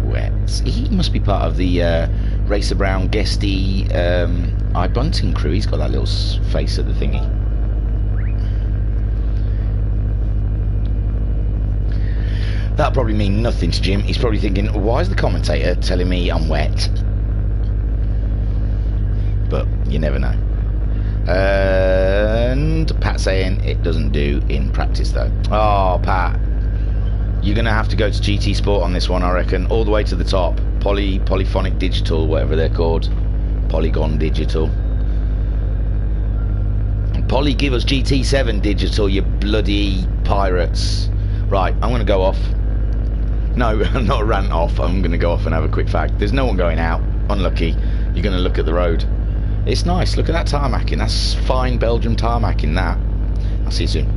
Wets. He must be part of the Racer Brown guesty iBunting crew. He's got that little face at the thingy. That'll probably mean nothing to Jim. He's probably thinking, why is the commentator telling me I'm wet? But you never know. And Pat saying it doesn't do in practice though. Oh, Pat, you're gonna have to go to GTSport on this one, I reckon, all the way to the top. Polyphonic Digital, whatever they're called. Polygon Digital. And Poly, give us GT7 Digital, you bloody pirates. Right, I'm gonna go off. No, I'm not rant off. I'm gonna go off and have a quick fag. There's no one going out. Unlucky. You're gonna look at the road. It's nice. Look at that tarmacking. That's fine Belgium tarmacking, that. I'll see you soon.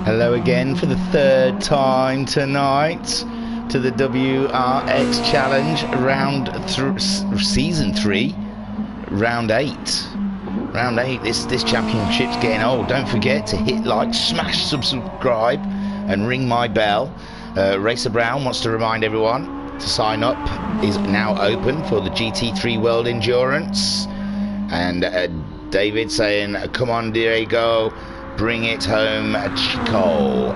Hello again for the third time tonight to the WRX Challenge Season 3, Round 8. Round 8, this championship's getting old. Don't forget to hit like, smash subscribe and ring my bell. Racer Brown wants to remind everyone to sign up is now open for the GT3 World Endurance. And David saying, come on Diego, bring it home, Chico.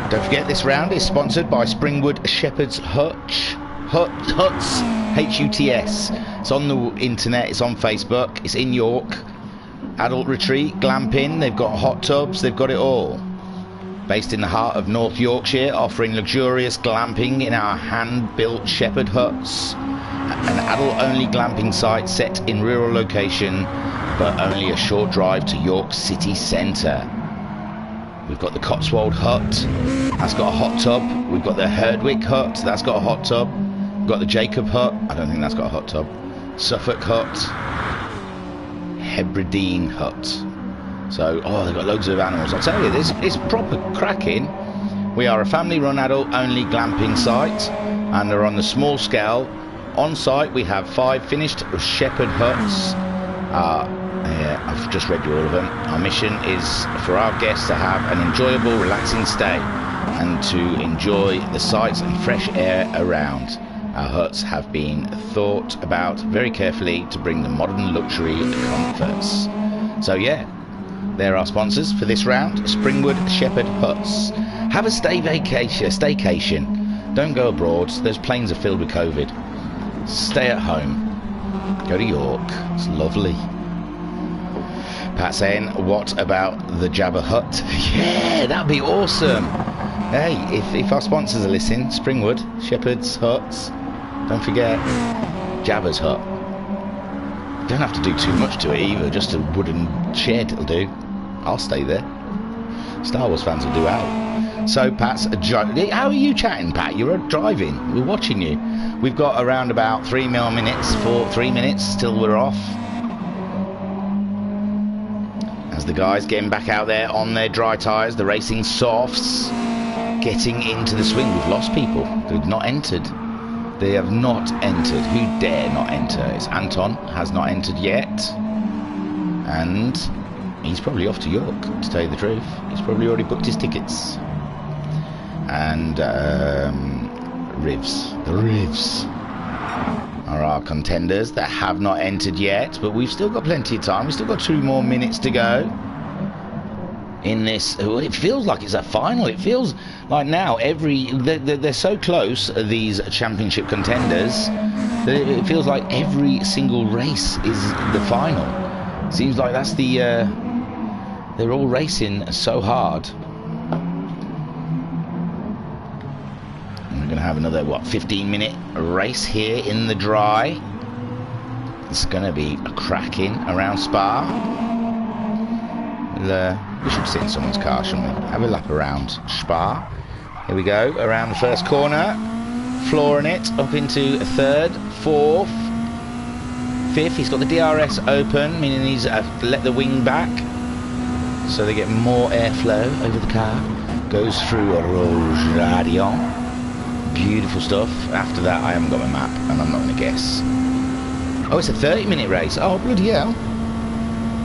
Don't forget this round is sponsored by Springwood Shepherd's Huts, Huts. It's on the internet, it's on Facebook, it's in York. Adult retreat, glamping, they've got hot tubs, they've got it all. Based in the heart of North Yorkshire, offering luxurious glamping in our hand-built shepherd huts. An adult-only glamping site set in rural location, but only a short drive to York city centre. We've got the Cotswold Hut, that's got a hot tub. We've got the Herdwick Hut, that's got a hot tub. We've got the Jacob Hut, I don't think that's got a hot tub. Suffolk Hut, Hebridean Hut. So, oh, they've got loads of animals. I'll tell you, this is proper cracking. We are a family-run adult-only glamping site, and they're on the small scale. On site, we have 5 finished shepherd huts. Yeah, I've just read you all of them. Our mission is for our guests to have an enjoyable, relaxing stay and to enjoy the sights and fresh air around. Our huts have been thought about very carefully to bring the modern luxury comforts. So yeah, they're our sponsors for this round, Springwood Shepherd Huts. Have a staycation. Don't go abroad, those planes are filled with COVID. Stay at home. Go to York, it's lovely. Pat saying, what about the Jabba Hut? Yeah, that'd be awesome. Hey, if our sponsors are listening, Springwood, Shepherd's Huts, don't forget, Jabba's Hut. You don't have to do too much to it either, just a wooden shed will do. I'll stay there. Star Wars fans will do out. So Pat's how are you chatting, Pat? You're driving, we're watching you. We've got around about 3 minutes till we're off. As the guys getting back out there on their dry tyres, the racing softs, getting into the swing. We've lost people who've not entered. They have not entered. Who dare not enter? It's Anton, has not entered yet. And he's probably off to York, to tell you the truth. He's probably already booked his tickets. And the Rivs are our contenders that have not entered yet, but we've still got plenty of time. We've still got 2 more minutes to go in this. It feels like it's a final. It feels like now they're so close, these championship contenders, that it feels like every single race is the final. Seems like that's the they're all racing so hard. We're going to have another, 15-minute race here in the dry. It's going to be a cracking around Spa. We should sit in someone's car, shouldn't we? Have a lap around Spa. Here we go, around the first corner. Flooring it up into 3rd, 4th, 5th. He's got the DRS open, meaning he's let the wing back, so they get more airflow over the car. Goes through a Rojadion. Beautiful stuff. After that, I haven't got my map, and I'm not going to guess. Oh, it's a 30-minute race. Oh, bloody hell.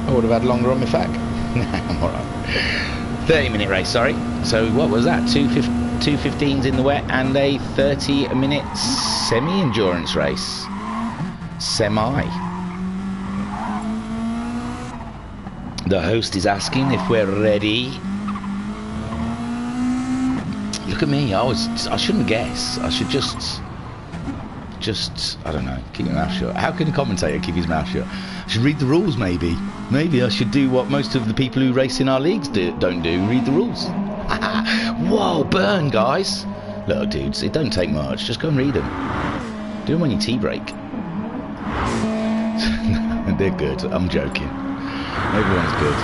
I would have had longer on my fag. I'm alright. 30-minute race, sorry. So, what was that? 2 15s in the wet and a 30-minute semi-endurance race. Semi. The host is asking if we're ready. Look at me, I shouldn't guess. I should just, I don't know, keep my mouth shut. How can a commentator keep his mouth shut? I should read the rules, maybe. Maybe I should do what most of the people who race in our leagues don't do, read the rules. Whoa, burn, guys. Look, dudes, it don't take much. Just go and read them. Do them on your tea break. They're good, I'm joking. Everyone's good.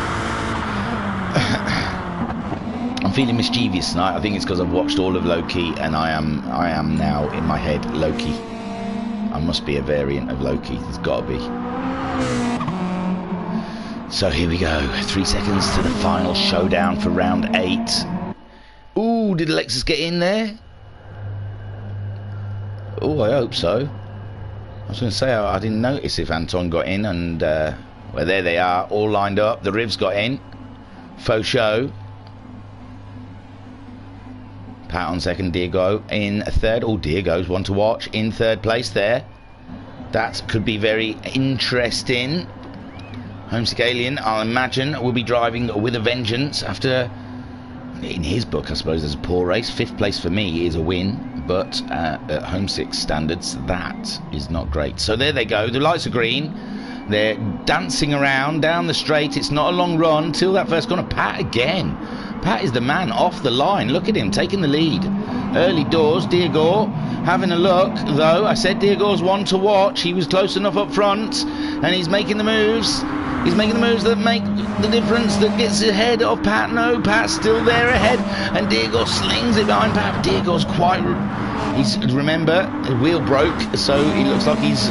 I'm feeling mischievous tonight. I think it's because I've watched all of Loki, and I am now in my head Loki. I must be a variant of Loki. There's got to be. So here we go, 3 seconds to the final showdown for round 8. Ooh, did Alexis get in there? Oh, I hope so. I was going to say, I didn't notice if Anton got in, and well, there they are, all lined up. The Rivs got in. Faux show. Pat on second, Diego in third. Oh, Diego's one to watch in third place there. That could be very interesting. Homesick Alien, I'll imagine, will be driving with a vengeance after, in his book, I suppose, there's a poor race. 5th place for me is a win, but at Homesick standards, that is not great. So there they go. The lights are green. They're dancing around down the straight. It's not a long run till that first corner. Pat again. Pat is the man off the line. Look at him taking the lead. Early doors. Diego having a look, though. I said Diego's one to watch. He was close enough up front, and he's making the moves. He's making the moves that make the difference, that gets ahead of Pat. No, Pat's still there ahead, and Diego slings it behind Pat. Diego's quite... remember, the wheel broke, so he looks like he's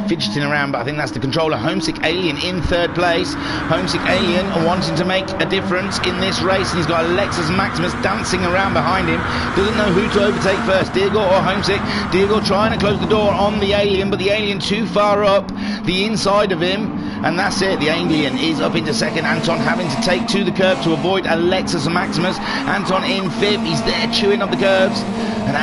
fidgeting around, but I think that's the controller. Homesick Alien in third place. Homesick Alien wanting to make a difference in this race, and he's got Alexis Maximus dancing around behind him. Doesn't know who to overtake first, Diego or Homesick. Diego trying to close the door on the Alien, but the Alien too far up the inside of him, and that's it. The Alien is up into second. Anton having to take to the curb to avoid Alexis Maximus. Anton in 5th. He's there chewing up the curbs, and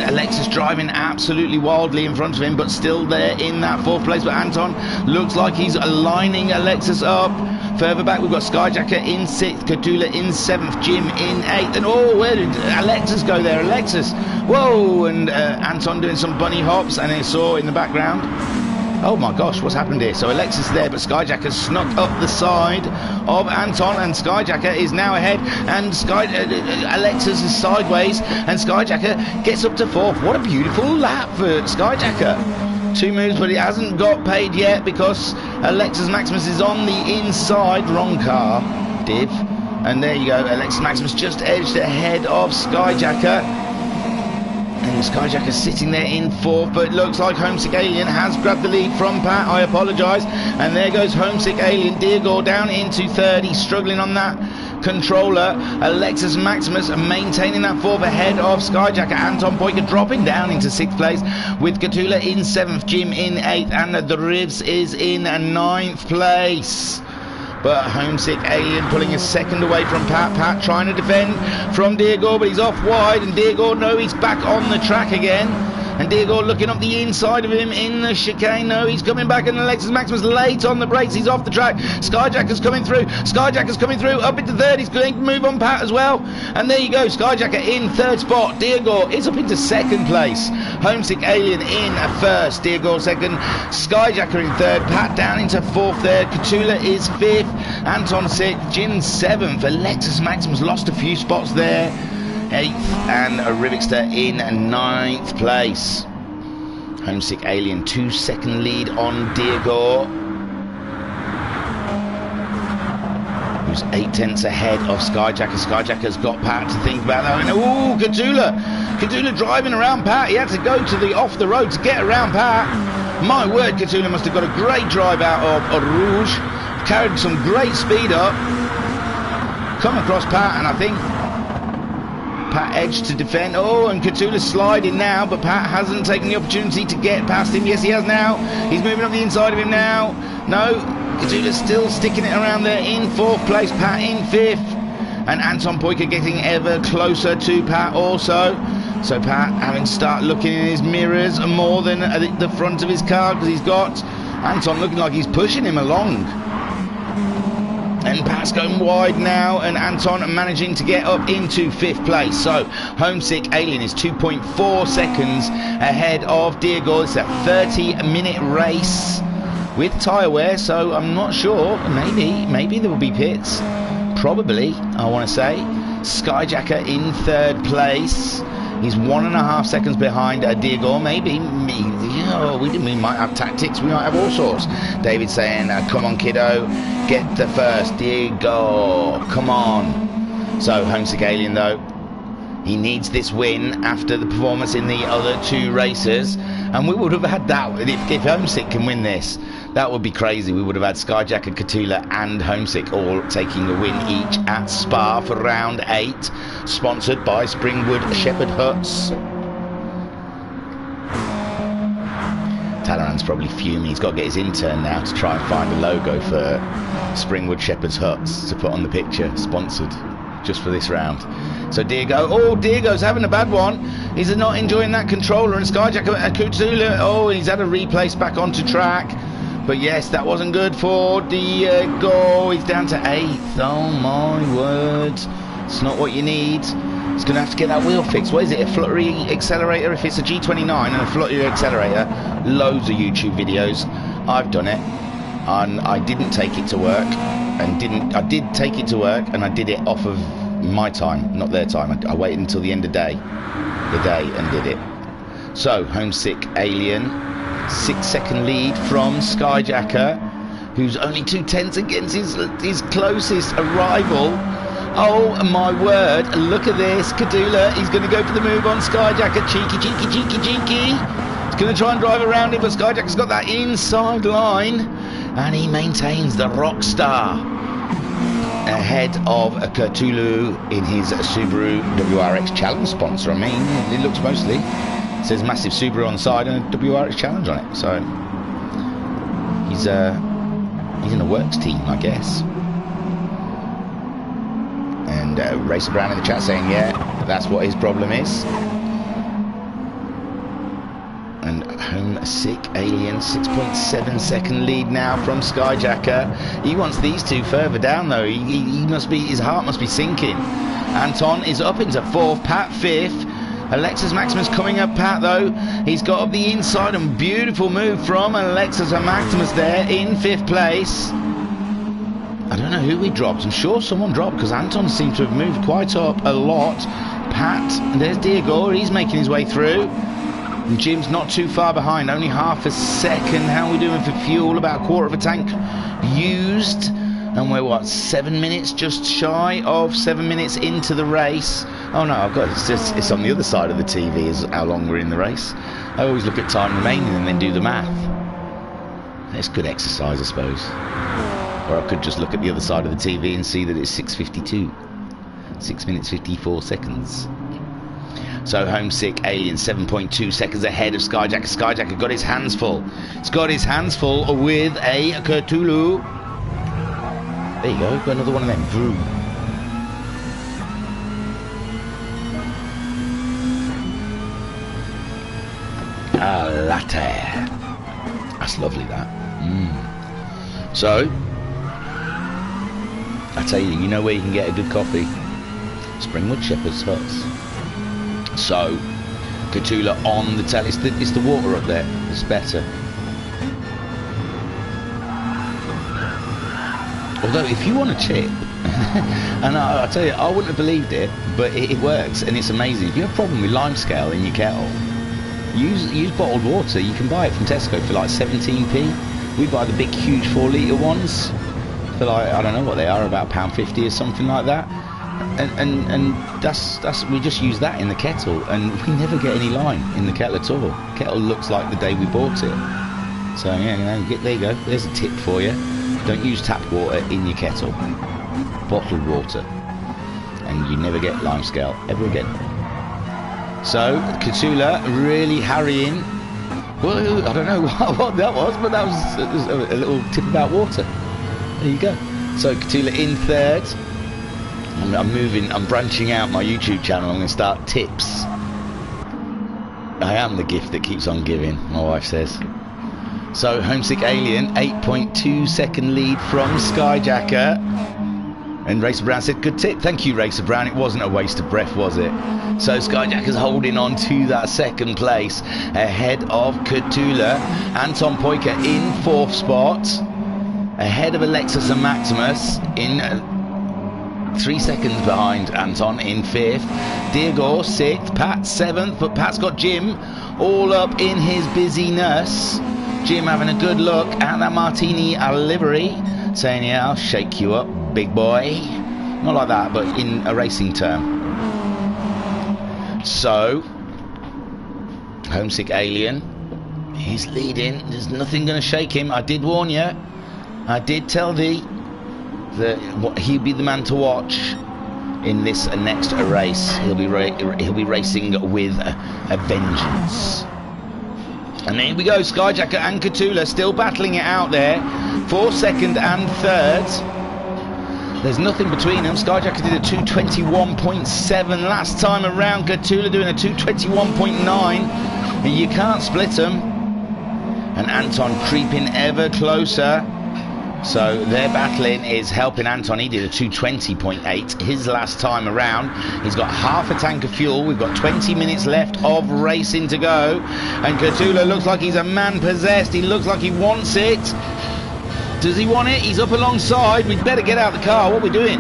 Alexis driving absolutely wildly in front of him, but still there in that 4th place. But Anton looks like he's lining Alexis up. Further back, we've got Skyjacker in 6th, Cthulhu in 7th, Jim in 8th, and oh, where did Alexis go there? Alexis, whoa, and Anton doing some bunny hops, and I saw in the background. Oh my gosh, what's happened here? So Alexis there, but Skyjacker snuck up the side of Anton, and Skyjacker is now ahead, and Alexis is sideways, and Skyjacker gets up to 4th. What a beautiful lap for Skyjacker. 2 moves, but it hasn't got paid yet because Alexis Maximus is on the inside. Wrong car, div. And there you go, Alexis Maximus just edged ahead of Skyjacker. And Skyjacker sitting there in 4th, but it looks like Homesick Alien has grabbed the lead from Pat. I apologise. And there goes Homesick Alien. Diego down into 3rd. He's struggling on that controller. Alexis Maximus maintaining that 4th ahead of Skyjacker. Anton Poiker dropping down into 6th place with Cthulhu in 7th, Jim in 8th, and the Rivs is in 9th place. But Homesick Alien pulling a second away from Pat. Pat trying to defend from Diego, but he's off wide, and Diego, no, he's back on the track again. And Diego looking up the inside of him in the chicane. No, he's coming back, and Alexis Maximus late on the brakes. He's off the track. Skyjacker's coming through. Skyjacker's coming through. Up into 3rd. He's going to move on Pat as well. And there you go. Skyjacker in 3rd spot. Diego is up into 2nd place. Homesick Alien in 1st. Diego 2nd. Skyjacker in 3rd. Pat down into 4th there. Cthulhu is 5th. Anton 6th. Jim 7th. Alexis Maximus lost a few spots there. 8th, and Wrxc in 9th place. Homesick Alien 2-second lead on Diego, who's 8/10 ahead of Skyjacker. Skyjacker's got Pat to think about that. And ooh, Cthulhu driving around Pat. He had to go to the off the road to get around Pat. My word, Cthulhu must have got a great drive out of Rouge. Carried some great speed up. Come across Pat, and I think Pat edge to defend. Oh, and Cthulhu's sliding now, but Pat hasn't taken the opportunity to get past him. Yes, he has now. He's moving up the inside of him now. No, Cthulhu's still sticking it around there in 4th place. Pat in 5th. And Anton Poiker getting ever closer to Pat also. So Pat having to start looking in his mirrors more than at the front of his car, because he's got Anton looking like he's pushing him along. And Pat's going wide now, and Anton managing to get up into 5th place. So Homesick Alien is 2.4 seconds ahead of Diego. It's a 30-minute race with tyre wear, so I'm not sure. Maybe there will be pits. Probably, I want to say. Skyjacker in 3rd place. He's 1.5 seconds behind Diego. Maybe we might have tactics. We might have all sorts. David saying, come on, kiddo, get the first. Diego, come on. So Homesick Alien, though, he needs this win after the performance in the other 2 races, and we would have had that if Homesick can win this. That would be crazy. We would have had Skyjacker, Catula and Homesick all taking a win each at Spa for round 8. Sponsored by Springwood Shepherd Huts. Talleyrand's probably fuming. He's got to get his intern now to try and find a logo for Springwood Shepherd's Huts to put on the picture. Sponsored just for this round. So Diego, oh, Diego's having a bad one. He's not enjoying that controller, and Skyjacker Kutula, oh, he's had a replace back onto track. But yes, that wasn't good for Diego. He's down to 8th. Oh my word. It's not what you need. He's going to have to get that wheel fixed. What is it? A fluttery accelerator? If it's a G29 and a fluttery accelerator, loads of YouTube videos. I've done it. And I didn't take it to work. I did take it to work, and I did it off of my time, not their time. I waited until the end of the day and did it. So, Homesick Alien, 6-second lead from Skyjacker, who's only 2/10 against his closest rival. Oh my word, look at this. Kadula, he's going to go for the move on Skyjacker. Cheeky. He's going to try and drive around him, but Skyjacker's got that inside line. And he maintains the Rockstar ahead of Cthulhu in his Subaru WRX Challenge sponsor. I mean, it looks mostly. It says massive Subaru on the side and a WRX Challenge on it. So he's in a Wrxc team, I guess. And Racer Brown in the chat saying, yeah, that's what his problem is. And Homesick Alien, 6.7 second lead now from Skyjacker. He wants these two further down though. He must be, his heart must be sinking. Anton is up into 4th, Pat 5th. Alexis Maximus coming up Pat though. He's got up the inside, and beautiful move from Alexis Maximus there in 5th place. I don't know who he dropped. I'm sure someone dropped because Anton seemed to have moved quite up a lot. Pat, and there's Diego, he's making his way through. And Jim's not too far behind, only half a second. How are we doing for fuel? About a quarter of a tank used. And we're, what, 7 minutes, just shy of 7 minutes into the race. Oh no, I've got it's on the other side of the TV is how long we're in the race. I always look at time remaining and then do the math. It's good exercise, I suppose. Or I could just look at the other side of the TV and see that it's 6:52. 6 minutes 54 seconds. So Homesick Alien 7.2 seconds ahead of Skyjacker. Skyjacker got his hands full. He's got his hands full with a Cthulhu. There you go, got another one of them. Vroom. A latte. That's lovely, that. So, I tell you, you know where you can get a good coffee? Springwood Shepherd's Huts. So, Cthulhu on the tail. It's the water up there. It's better. Although, if you want a chip, and I tell you, I wouldn't have believed it, but it works, and it's amazing. If you have a problem with lime scale in your kettle, use bottled water. You can buy it from Tesco for like 17p. We buy the big, huge 4-litre ones for like, I don't know what they are, about £1.50 or something like that. And that's we just use that in the kettle, and we never get any lime in the kettle at all. Kettle looks like the day we bought it. So yeah, you know, there you go. There's a tip for you. Don't use tap water in your kettle. Bottled water, and you never get lime scale ever again. So Cthulhu really harrying. Well, I don't know what that was, but that was a little tip about water. There you go. So Cthulhu in 3rd. I'm branching out my YouTube channel. I'm going to start tips. I am the gift that keeps on giving, my wife says. So Homesick Alien, 8.2 second lead from Skyjacker. And Racer Brown said, good tip. Thank you, Racer Brown. It wasn't a waste of breath, was it? So Skyjacker's holding on to that 2nd place ahead of Cthulhu. Anton Poika in 4th spot. Ahead of Alexis and Maximus in 3 seconds behind Anton in 5th. Diego 6th, Pat 7th, but Pat's got Jim all up in his busyness. Jim having a good look at that Martini livery, saying, yeah, I'll shake you up, big boy. Not like that, but in a racing term. So, Homesick Alien, He's leading. There's nothing going to shake him. I did warn you. I did tell thee that he'd be the man to watch in this next race. He'll be racing with a vengeance. And here we go, Skyjacker and Cthulhu still battling it out there for second and third. There's nothing between them. Skyjacker did a 221.7 last time around. Cthulhu doing a 221.9. And you can't split them. And Anton creeping ever closer. So their battling is helping Anton. He did a 220.8 his last time around. He's got half a tank of fuel. We've got 20 minutes left of racing to go. And Cthulhu looks like he's a man possessed. He looks like he wants it. Does he want it? He's up alongside. We'd better get out of the car. What are we doing?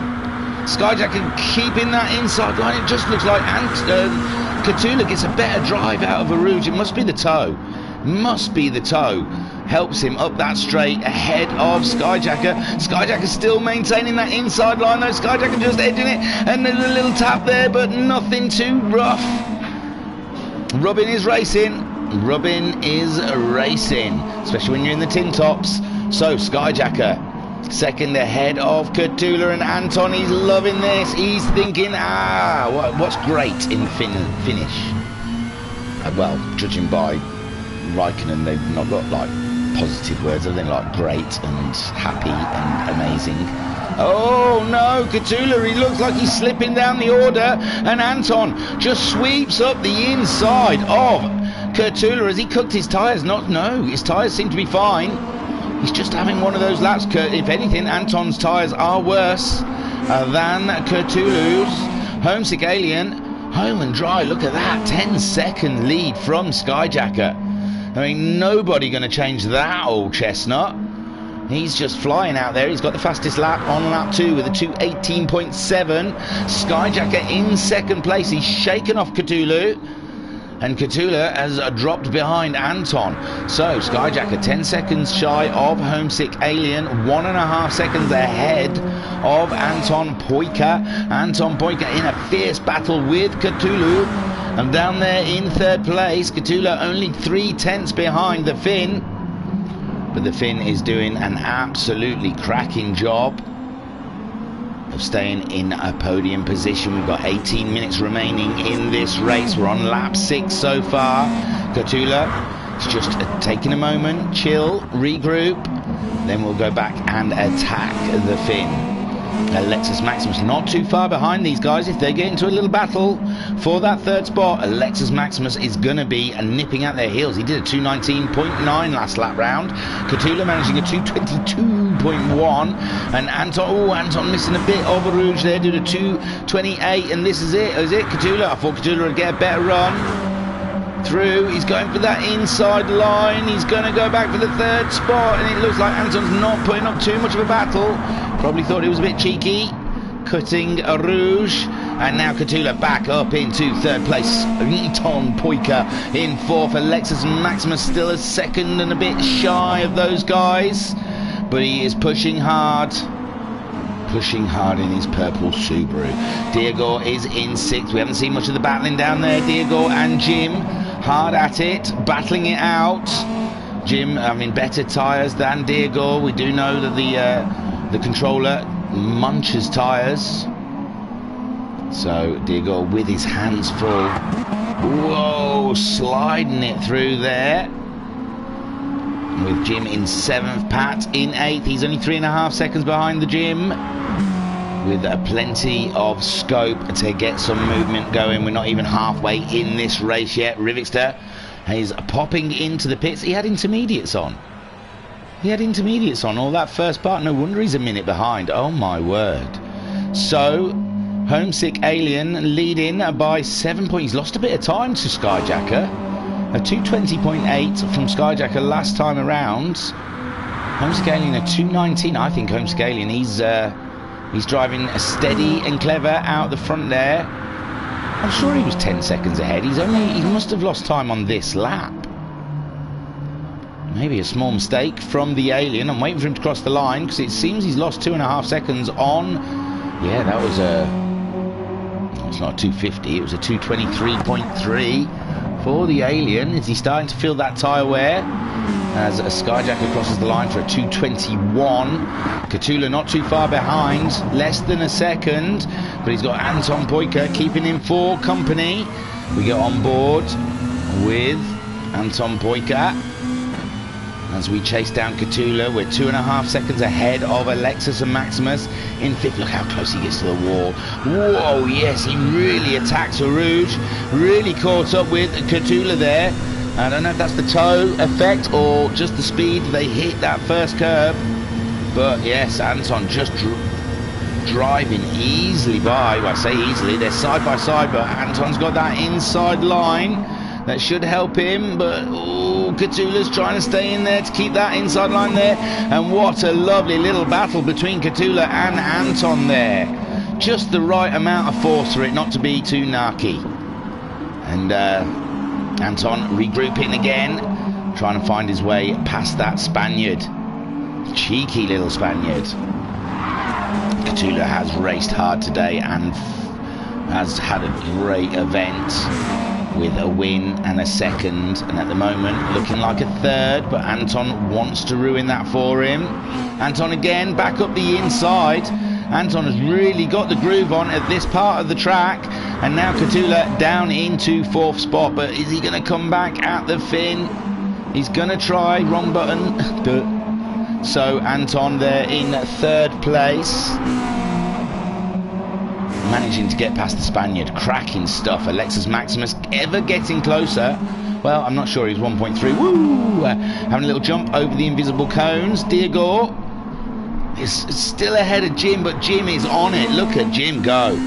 Skyjacker keeping that inside line. It just looks like Cthulhu gets a better drive out of Wrxc. It must be the toe. Must be the toe. Helps him up that straight ahead of Skyjacker. Skyjacker still maintaining that inside line though. Skyjacker just edging it, and there's a little tap there, but nothing too rough. Rubbing is racing. Rubbing is racing, especially when you're in the tin tops. So Skyjacker second ahead of Cthulhu and Anton. He's loving this. He's thinking, what's great in finish? Well, judging by Raikkonen, they've not got like positive words. I think like great and happy and amazing. Oh no, Cthulhu, he looks like he's slipping down the order, and Anton just sweeps up the inside of Cthulhu as he cooked his tyres. No, his tyres seem to be fine. He's just having one of those laps. If anything, Anton's tyres are worse than Cthulhu's. Homesick Alien, home and dry. Look at that, 10-second lead from Skyjacker. I mean, nobody going to change that old chestnut. He's just flying out there. He's got the fastest lap on lap 2 with a 2:18.7. Skyjacker in second place. He's shaken off Cthulhu. And Cthulhu has dropped behind Anton. So Skyjacker 10 seconds shy of Homesick Alien, 1.5 seconds ahead of Anton Poika. Anton Poika in a fierce battle with Cthulhu. And down there in third place, Cthulhu only 3/10 behind the Finn. But the Finn is doing an absolutely cracking job of staying in a podium position. We've got 18 minutes remaining in this race. We're on lap 6 so far. Cthulhu is just taking a moment, chill, regroup. Then we'll go back and attack the Finn. Lexus Maximus not too far behind these guys. If they get into a little battle for that third spot, Lexus Maximus is going to be nipping at their heels. He did a 2:19.9 last lap round. Cthulhu managing a 2:22.1, and Anton missing a bit of Wrxc there, did a 2:28, and this is it. Is it Cthulhu? I thought Cthulhu would get a better run through. He's going for that inside line. He's going to go back for the third spot, and it looks like Anton's not putting up too much of a battle. Probably thought it was a bit cheeky, cutting a Wrxc, and now Cthulhu back up into third place. Anton Poika in fourth. Lexus Maximus still a second and a bit shy of those guys, but he is pushing hard in his purple Subaru. Diego is in sixth. We haven't seen much of the battling down there. Diego and Jim hard at it, battling it out. Jim having better tyres than Diego. We do know that the controller munches tyres. So Diego with his hands full. Whoa, sliding it through there. With Jim in 7th, Pat in 8th. He's only 3.5 seconds behind the Jim, with plenty of scope to get some movement going. We're not even halfway in this race yet. Wrxc is popping into the pits. He had intermediates on. All that first part. No wonder he's a minute behind. Oh my word. So Homesick Alien leading by 7 points. He's lost a bit of time to Skyjacker. A 2:20.8 from Skyjacker last time around. Homesick Alien a 2:19. I think Homesick Alien, he's driving steady and clever out the front there. I'm sure he was 10 seconds ahead. He must have lost time on this lap. Maybe a small mistake from the Alien. I'm waiting for him to cross the line because it seems he's lost 2.5 seconds on. Yeah, that was it's not a 2:50. It was a 2:23.3 for the Alien. Is he starting to feel that tyre wear? As a Skyjacker crosses the line for a 2:21. Cthulhu not too far behind, less than a second, but he's got Anton Poika keeping him for company. We get on board with Anton Poika as we chase down Cthulhu. We're 2.5 seconds ahead of Alexis and Maximus in fifth. Look how close he gets to the wall. Whoa, yes, he really attacks Wrxc. Really caught up with Cthulhu there. I don't know if that's the toe effect or just the speed they hit that first curb. But yes, Anton just driving easily by. Well, I say easily, they're side by side, but Anton's got that inside line that should help him. But Cthulhu's trying to stay in there to keep that inside line there. And what a lovely little battle between Cthulhu and Anton there. Just the right amount of force for it not to be too narky. And Anton regrouping again, trying to find his way past that Spaniard. Cheeky little Spaniard. Cthulhu has raced hard today and has had a great event with a win and a second, and at the moment looking like a third, but Anton wants to ruin that for him. Anton again back up the inside. Anton has really got the groove on at this part of the track, and now Cthulhu down into fourth spot. But is he going to come back at the fin? He's going to try. Wrong button. So Anton there in third place, managing to get past the Spaniard. Cracking stuff. Alexis Maximus ever getting closer. Well, I'm not sure. He's 1.3. Woo! Having a little jump over the invisible cones. Diego is still ahead of Jim, but Jim is on it. Look at Jim go.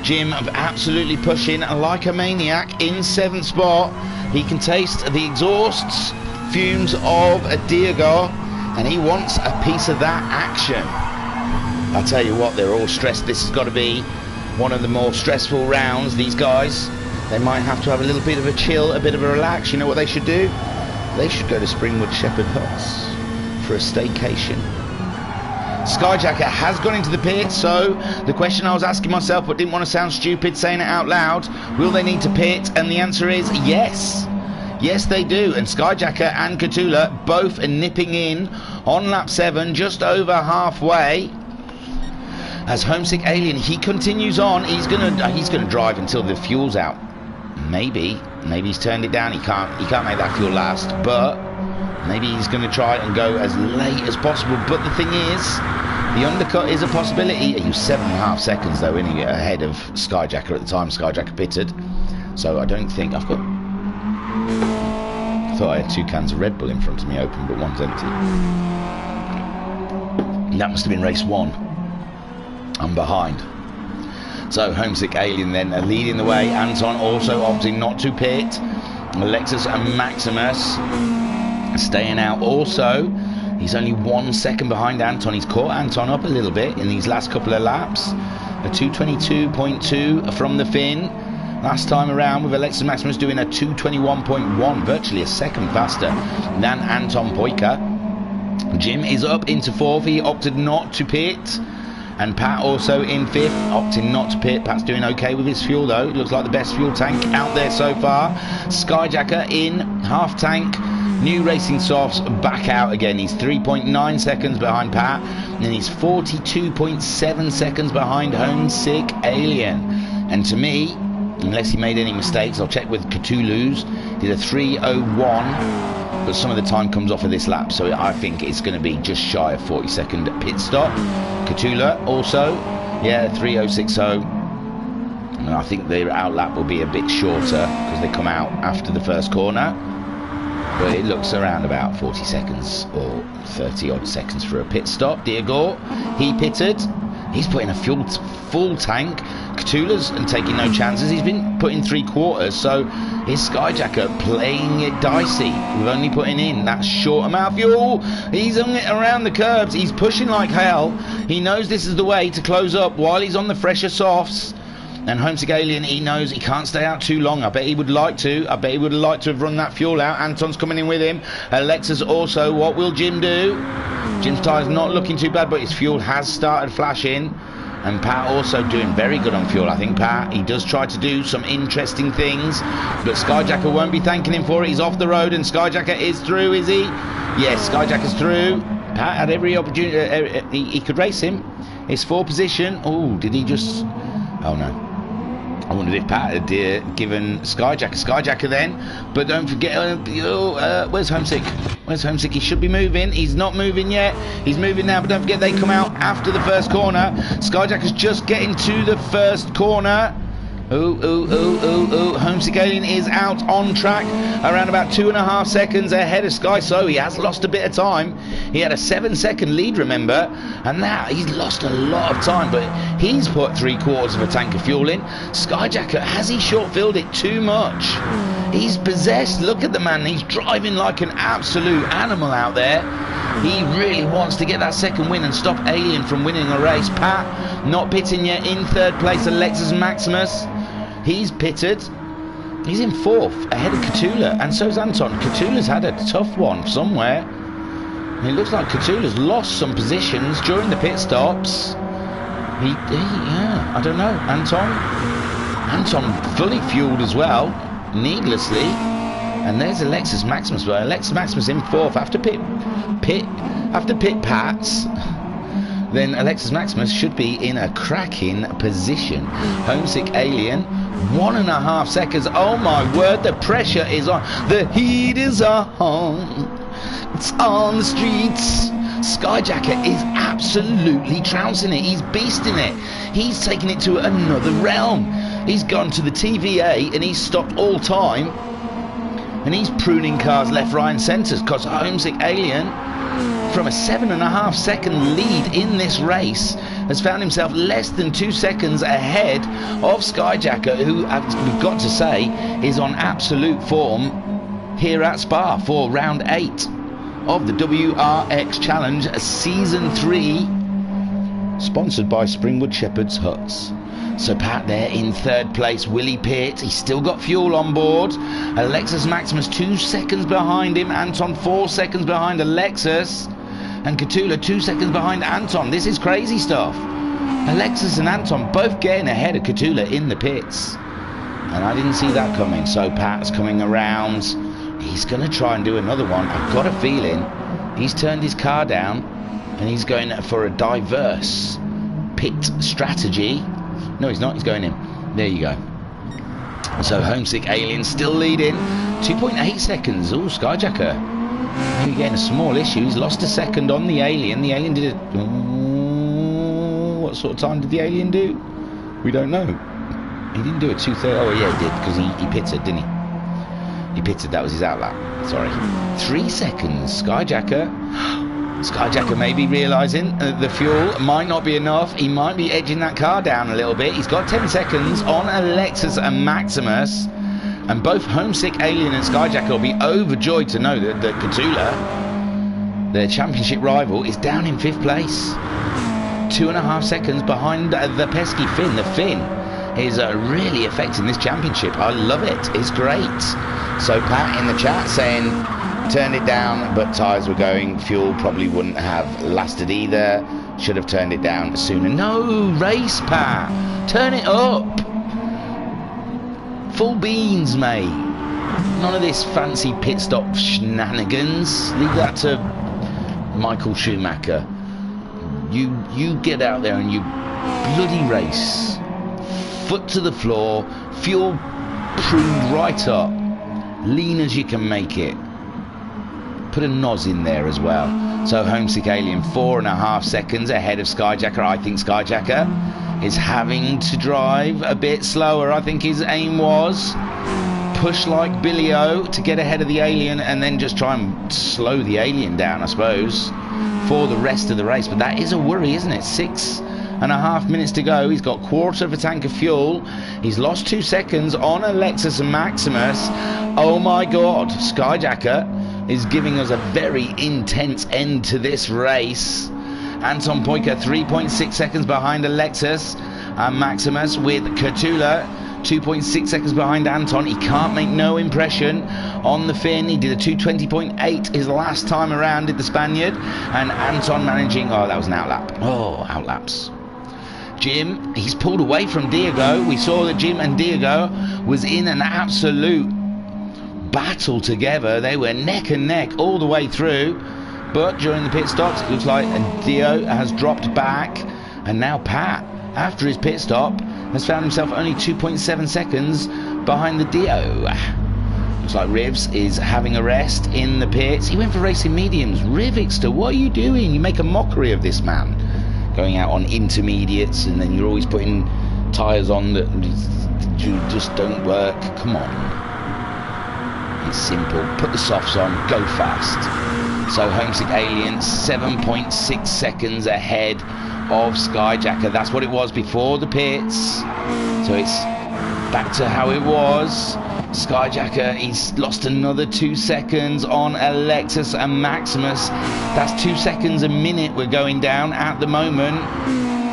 Jim absolutely pushing like a maniac in seventh spot. He can taste the exhausts fumes of a Diego, and he wants a piece of that action. I'll tell you what, they're all stressed. This has got to be one of the more stressful rounds. These guys, they might have to have a little bit of a chill, a bit of a relax. You know what they should do? They should go to Springwood Shepherd Huts for a staycation. Skyjacker has gone into the pit, so the question I was asking myself but didn't want to sound stupid saying it out loud, will they need to pit? And the answer is yes. Yes, they do. And Skyjacker and Cthulhu both are nipping in on lap 7, just over halfway. As Homesick Alien, he continues on. He's gonna drive until the fuel's out. Maybe he's turned it down. He can't make that fuel last, but maybe he's going to try and go as late as possible. But the thing is, the undercut is a possibility. He was 7.5 seconds though, isn't he, ahead of Skyjacker at the time Skyjacker pitted. So I don't think I thought I had 2 cans of Red Bull in front of me open, but one's empty. And that must have been race 1. I'm behind. So Homesick Alien then leading the way. Anton also opting not to pit. Alexis and Maximus staying out also. He's only 1 second behind Anton. He's caught Anton up a little bit in these last couple of laps. A 2:22.2 from the fin. Last time around with Alexis Maximus doing a 2:21.1, virtually a second faster than Anton Poika. Jim is up into 4th. He opted not to pit. And Pat also in 5th, opting not to pit. Pat's doing okay with his fuel though. Looks like the best fuel tank out there so far. Skyjacker in half tank. New Racing Softs back out again. He's 3.9 seconds behind Pat, and he's 42.7 seconds behind Homesick Alien. And to me, unless he made any mistakes, I'll check with Cthulhu's, did a 3:01, but some of the time comes off of this lap, so I think it's going to be just shy of 40-second pit stop. Cthulhu also, yeah, 3:060, and I think their outlap will be a bit shorter because they come out after the first corner. But it looks around about 40 seconds or 30 odd seconds for a pit stop. Diego, he pitted. He's putting a full tank. Cthulhu's and taking no chances. He's been putting 3/4, so his Skyjacker playing it dicey with only putting in that short amount of fuel. He's on it around the curbs. He's pushing like hell. He knows this is the way to close up while he's on the fresher softs. And Homesick Alien, he knows he can't stay out too long. I bet he would like to. I bet he would have liked to have run that fuel out. Anton's coming in with him. Alexis also. What will Jim do? Jim's tyre's not looking too bad, but his fuel has started flashing. And Pat also doing very good on fuel. I think Pat, he does try to do some interesting things, but Skyjacker won't be thanking him for it. He's off the road, and Skyjacker is through, is he? Yes, Skyjacker's through. Pat had every opportunity. He could race him. His 4th position. Oh, did he just... Oh, no. I wondered if Pat had given Skyjacker then. But don't forget, where's Homesick? Where's Homesick? He should be moving. He's not moving yet. He's moving now, but don't forget they come out after the first corner. Skyjacker's just getting to the first corner. Homesick Alien is out on track around about 2.5 seconds ahead of Sky, so he has lost a bit of time. He had a 7-second lead, remember, and now he's lost a lot of time, but he's put 3/4 of a tank of fuel in. Skyjacker, has he short-filled it too much? He's possessed. Look at the man. He's driving like an absolute animal out there. He really wants to get that second win and stop Alien from winning a race. Pat not pitting yet. In 3rd place, Alexis Maximus. He's pitted. He's in 4th, ahead of Catula, and so's Anton. Catula's had a tough one somewhere. It looks like Catula's lost some positions during the pit stops. Yeah, I don't know. Anton fully fueled as well, needlessly. And there's Alexis Maximus. Well, Alexis Maximus in 4th after pit Pats. Then Alexis Maximus should be in a cracking position. Homesick Alien, 1.5 seconds. Oh my word, the pressure is on. The heat is on. It's on the streets. Skyjacker is absolutely trouncing it. He's beasting it. He's taking it to another realm. He's gone to the TVA and he's stopped all time. And he's pruning cars left, right and centre, because Homesick Alien, from a 7.5 second lead in this race, has found himself less than 2 seconds ahead of Skyjacker, who, we've got to say, is on absolute form here at Spa for round 8 of the WRX Challenge Season 3, sponsored by Springwood Shepherd's Huts. So Pat there in 3rd place. Willie Pitt, he's still got fuel on board. Alexis Maximus 2 seconds behind him. Anton 4 seconds behind Alexis. And Catula 2 seconds behind Anton. This is crazy stuff. Alexis and Anton both getting ahead of Catula in the pits. And I didn't see that coming. So Pat's coming around. He's going to try and do another one. I've got a feeling he's turned his car down and he's going for a diverse pit strategy. No, he's not. He's going in. There you go. So Homesick Alien still leading. 2.8 seconds. Oh, Skyjacker. Maybe getting a small issue. He's lost a second on the Alien. The Alien did it. What sort of time did the Alien do? We don't know. He didn't do a 2:30. Oh, yeah, he did, because he pitted, didn't he? He pitted. That was his outlap. Sorry. 3 seconds. Skyjacker. Skyjacker may be realising the fuel might not be enough. He might be edging that car down a little bit. He's got 10 seconds on Alexis and Maximus. And both Homesick Alien and Skyjacker will be overjoyed to know that Catula, their championship rival, is down in 5th place. 2.5 seconds behind the pesky Finn. The Finn is really affecting this championship. I love it. It's great. So Pat in the chat saying, turned it down, but tyres were going. Fuel probably wouldn't have lasted either. Should have turned it down sooner. No, race, Pat. Turn it up. Full beans, mate. None of this fancy pit stop shenanigans. Leave that to Michael Schumacher. You get out there and you bloody race. Foot to the floor. Fuel pruned right up. Lean as you can make it. Put a noz in there as well. So Homesick Alien 4.5 seconds ahead of Skyjacker. I think Skyjacker is having to drive a bit slower. I think his aim was push like Billy O to get ahead of the Alien and then just try and slow the Alien down, I suppose, for the rest of the race. But that is a worry, isn't it? 6.5 minutes to go. He's got 1/4 of a tank of fuel. He's lost 2 seconds on Alexis and Maximus. Oh my God, Skyjacker is giving us a very intense end to this race. Anton Poika 3.6 seconds behind Alexis and Maximus, with Catula 2.6 seconds behind Anton. He can't make no impression on the Finn. He did a 2:20.8 his last time around, did the Spaniard. And Anton managing, oh, that was an outlap. Oh, outlaps. Jim, he's pulled away from Diego. We saw that Jim and Diego was in an absolute battle together. They were neck and neck all the way through. But during the pit stops, it looks like Dio has dropped back. And now Pat, after his pit stop, has found himself only 2.7 seconds behind the Dio. Looks like Rivs is having a rest in the pits. He went for racing mediums. Wrxc, what are you doing? You make a mockery of this man. Going out on intermediates, and then you're always putting tyres on that just don't work. Come on. It's simple. Put the softs on, go fast. So Homesick Alien, 7.6 seconds ahead of Skyjacker. That's what it was before the pits. So it's back to how it was. Skyjacker, he's lost another 2 seconds on Alexis and Maximus. That's 2 seconds a minute we're going down at the moment.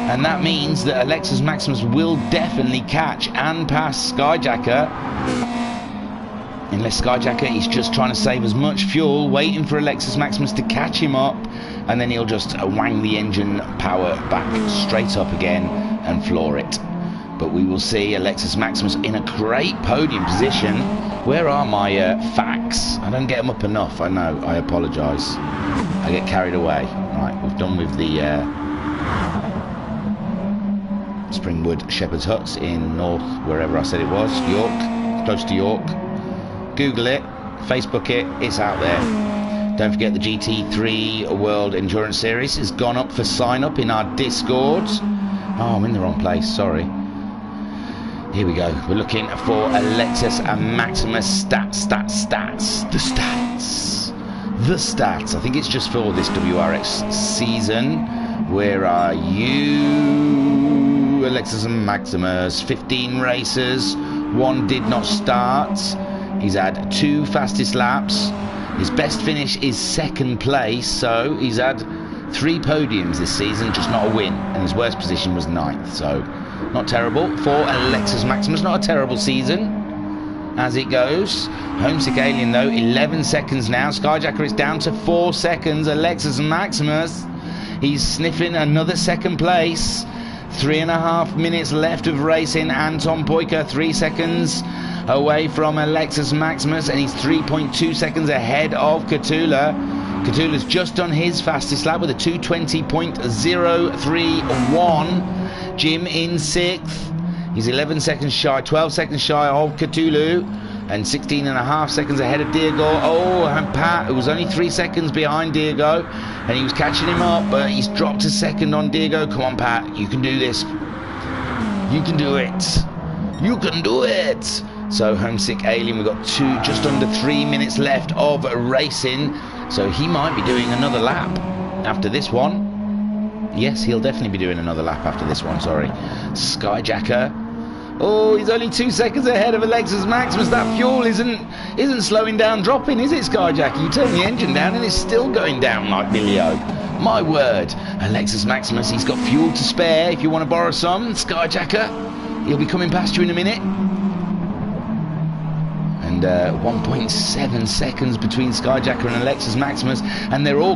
And that means that Alexis Maximus will definitely catch and pass Skyjacker. Unless Skyjacker is just trying to save as much fuel, waiting for Alexis Maximus to catch him up, and then he'll just wang the engine power back straight up again and floor it. But we will see Alexis Maximus in a great podium position. Where are my facts? I don't get them up enough, I know, I apologise. I get carried away. Right, we've done with the Springwood Shepherd's Huts in North, wherever I said it was, York, close to York. Google it, Facebook it, it's out there. Don't forget the GT3 World Endurance Series has gone up for sign up in our Discord. Oh, I'm in the wrong place, sorry. Here we go. We're looking for Alexis and Maximus stats. The stats. I think it's just for this WRX season. Where are you, Alexis and Maximus? 15 races. 1 did not start. He's had 2 fastest laps. His best finish is 2nd place. So he's had 3 podiums this season, just not a win. And his worst position was 9th. So not terrible for Alexis Maximus. Not a terrible season as it goes. Homesick Alien though, 11 seconds now. Skyjacker is down to 4 seconds. Alexis Maximus, he's sniffing another 2nd place. 3.5 minutes left of racing. Anton Poika 3 seconds away from Alexis Maximus, and he's 3.2 seconds ahead of Catula. Catula's just done his fastest lap with a 2:20.031. Jim in 6th. He's 11 seconds shy, 12 seconds shy of Cthulhu, and 16.5 seconds ahead of Diego. Oh, and Pat, who was only 3 seconds behind Diego, and he was catching him up, but he's dropped a second on Diego. Come on, Pat, you can do this. You can do it. You can do it. So Homesick Alien, we've got just under 3 minutes left of racing, so he might be doing another lap after this one. Yes, he'll definitely be doing another lap after this one, sorry. Skyjacker. Oh, he's only 2 seconds ahead of Alexis Maximus. That fuel isn't slowing down, dropping, is it, Skyjacker? You turn the engine down and it's still going down like Billy-O. My word. Alexis Maximus, he's got fuel to spare if you want to borrow some. Skyjacker, he'll be coming past you in a minute. And 1.7 seconds between Skyjacker and Alexis Maximus, and they're all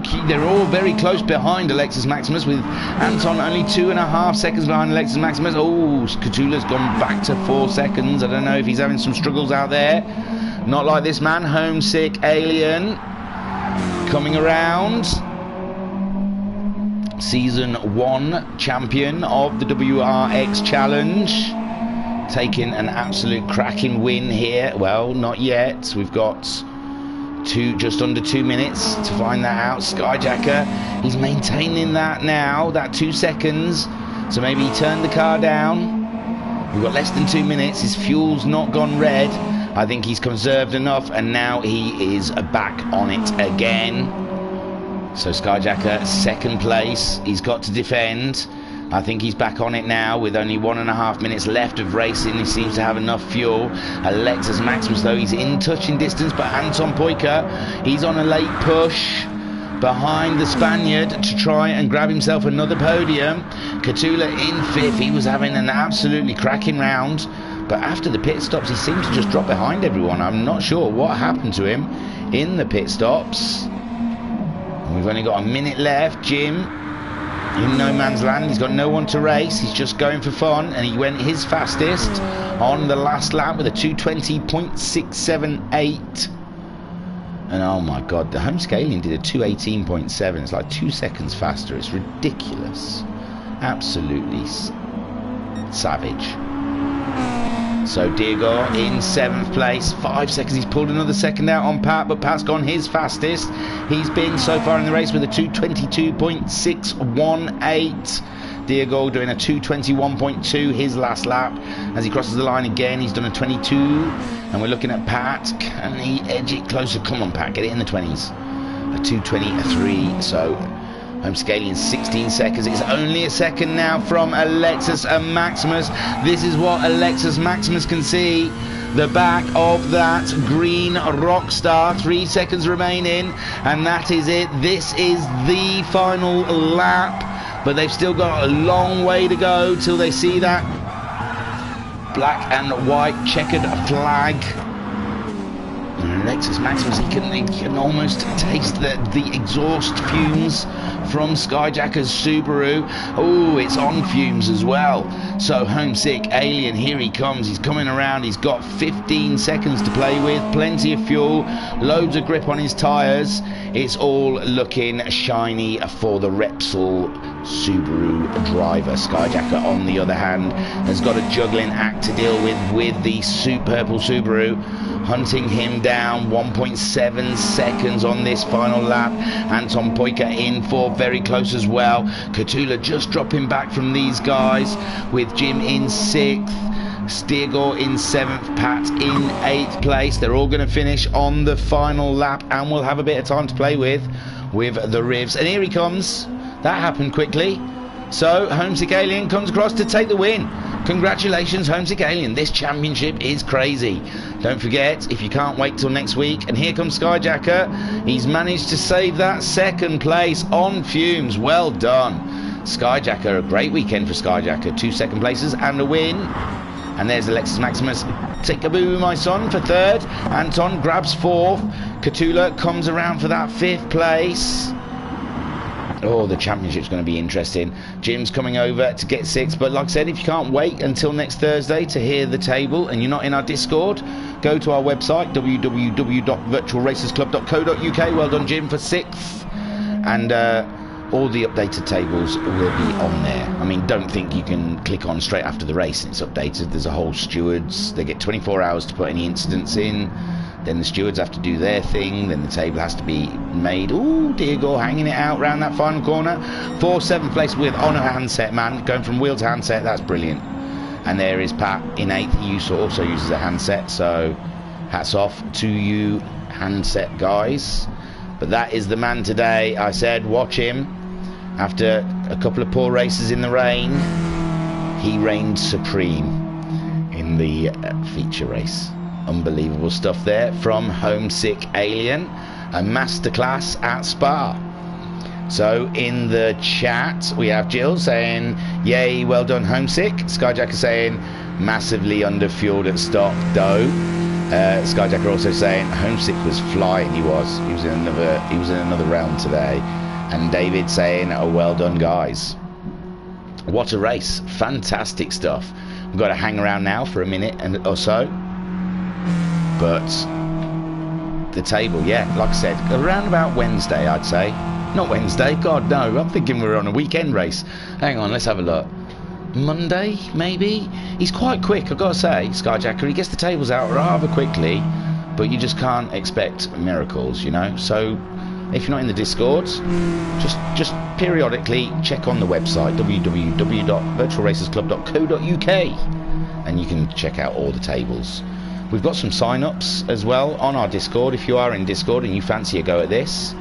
very close behind Alexis Maximus, with Anton only 2.5 seconds behind Alexis Maximus. Oh, Cthulhu's gone back to 4 seconds. I don't know if he's having some struggles out there. Not like this man, Homesick Alien, coming around. Season 1 champion of the WRX Challenge. Taking an absolute cracking win here. Well, not yet. We've got just under 2 minutes to find that out. Skyjacker, he's maintaining that now, that 2 seconds. So maybe he turned the car down. We've got less than 2 minutes. His fuel's not gone red. I think he's conserved enough, and now he is back on it again. So Skyjacker, 2nd place. He's got to defend. I think he's back on it now with only 1.5 minutes left of racing. He seems to have enough fuel. Alexis Maximus, though, he's in touching distance, but Anton Poika, he's on a late push behind the Spaniard to try and grab himself another podium. Catula in 5th. He was having an absolutely cracking round, but after the pit stops, he seemed to just drop behind everyone. I'm not sure what happened to him in the pit stops. We've only got a minute left. Jim in no man's land. He's got no one to race. He's just going for fun, and he went his fastest on the last lap with a 2:20.678. And oh my god, the Wrxc Alien did a 2:18.7. It's like 2 seconds faster. It's ridiculous. Absolutely savage. So Diego in 7th place, 5 seconds. He's pulled another second out on Pat, but Pat's gone his fastest. He's been so far in the race with a 2:22.618. Diego doing a 2:21.2 his last lap. As he crosses the line again, he's done a 22. And we're looking at Pat. Can he edge it closer? Come on, Pat, get it in the 20s. A 2:20.3. So Wrxc Alien 16 seconds. It's only a second now from Alexis and Maximus. This is what Alexis Maximus can see. The back of that green Rockstar. 3 seconds remaining, and that is it. This is the final lap, but they've still got a long way to go till they see that black and white checkered flag. Alexis Maximus, he can almost taste the exhaust fumes from Skyjacker's Subaru. Oh, it's on fumes as well. So Wrxc Alien, here he comes. He's coming around. He's got 15 seconds to play with. Plenty of fuel. Loads of grip on his tyres. It's all looking shiny for the Repsol Subaru driver. Skyjacker, on the other hand, has got a juggling act to deal with the purple Subaru, hunting him down. 1.7 seconds on this final lap. Anton Poika in for very close as well. Katula just dropping back from these guys, with Jim in 6th, Diego in 7th, Pat in 8th place. They're all going to finish on the final lap, and we'll have a bit of time to play with the rivs. And here he comes. That happened quickly. So Wrxc Alien comes across to take the win. Congratulations, Wrxc Alien. This championship is crazy. Don't forget, if you can't wait till next week, and here comes Skyjacker. He's managed to save that 2nd place on fumes. Well done, Skyjacker. A great weekend for Skyjacker. 2 second places and a win. And there's Alexis Maximus. Take a boo, my son, for 3rd. Anton grabs 4th. Katula comes around for that 5th place. Oh, the championship's going to be interesting. Jim's coming over to get 6th, but like I said, if you can't wait until next Thursday to hear the table and you're not in our Discord, go to our website, www.virtualracersclub.co.uk. Well done, Jim, for 6th. And all the updated tables will be on there. I mean, don't think you can click on straight after the race and it's updated. There's a whole stewards. They get 24 hours to put any incidents in. Then the stewards have to do their thing. Then the table has to be made. Ooh, Diego hanging it out round that final corner. 7th place with on a handset, man. Going from wheel to handset, that's brilliant. And there is Pat in 8th. He also uses a handset, so hats off to you handset guys. But that is the man today. I said watch him. After a couple of poor races in the rain, he reigned supreme in the feature race. Unbelievable stuff there from Wrxc Alien. A masterclass at Spa. So in the chat we have Jill saying yay, well done Wrxc. Skyjacker saying massively underfueled at stop though. Skyjacker also saying Wrxc was flying. He was in another realm today. And David saying oh, well done guys. What a race. Fantastic stuff. We've got to hang around now for a minute or so. But the table, yeah, like I said, around about Wednesday, I'd say. Not Wednesday, God, no. I'm thinking we're on a weekend race. Hang on, let's have a look. Monday, maybe? He's quite quick, I've got to say, Skyjacker. He gets the tables out rather quickly, but you just can't expect miracles, you know? So if you're not in the Discords, just periodically check on the website, www.virtualracersclub.co.uk, and you can check out all the tables. We've got some sign-ups as well on our Discord. If you are in Discord and you fancy a go at this,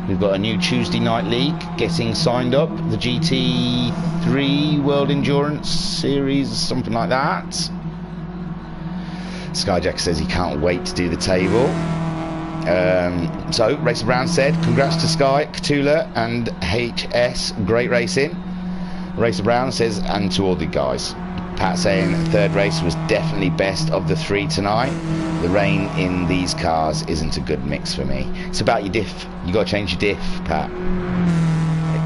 we've got a new Tuesday night league getting signed up. The GT3 World Endurance Series, something like that. Skyjack says he can't wait to do the table. So Racer Brown said, congrats to Sky, Katula and HS, great racing. Racer Brown says, and to all the guys. Pat saying 3rd race was definitely best of the 3 tonight. The rain in these cars isn't a good mix for me. It's about your diff. You got to change your diff, Pat.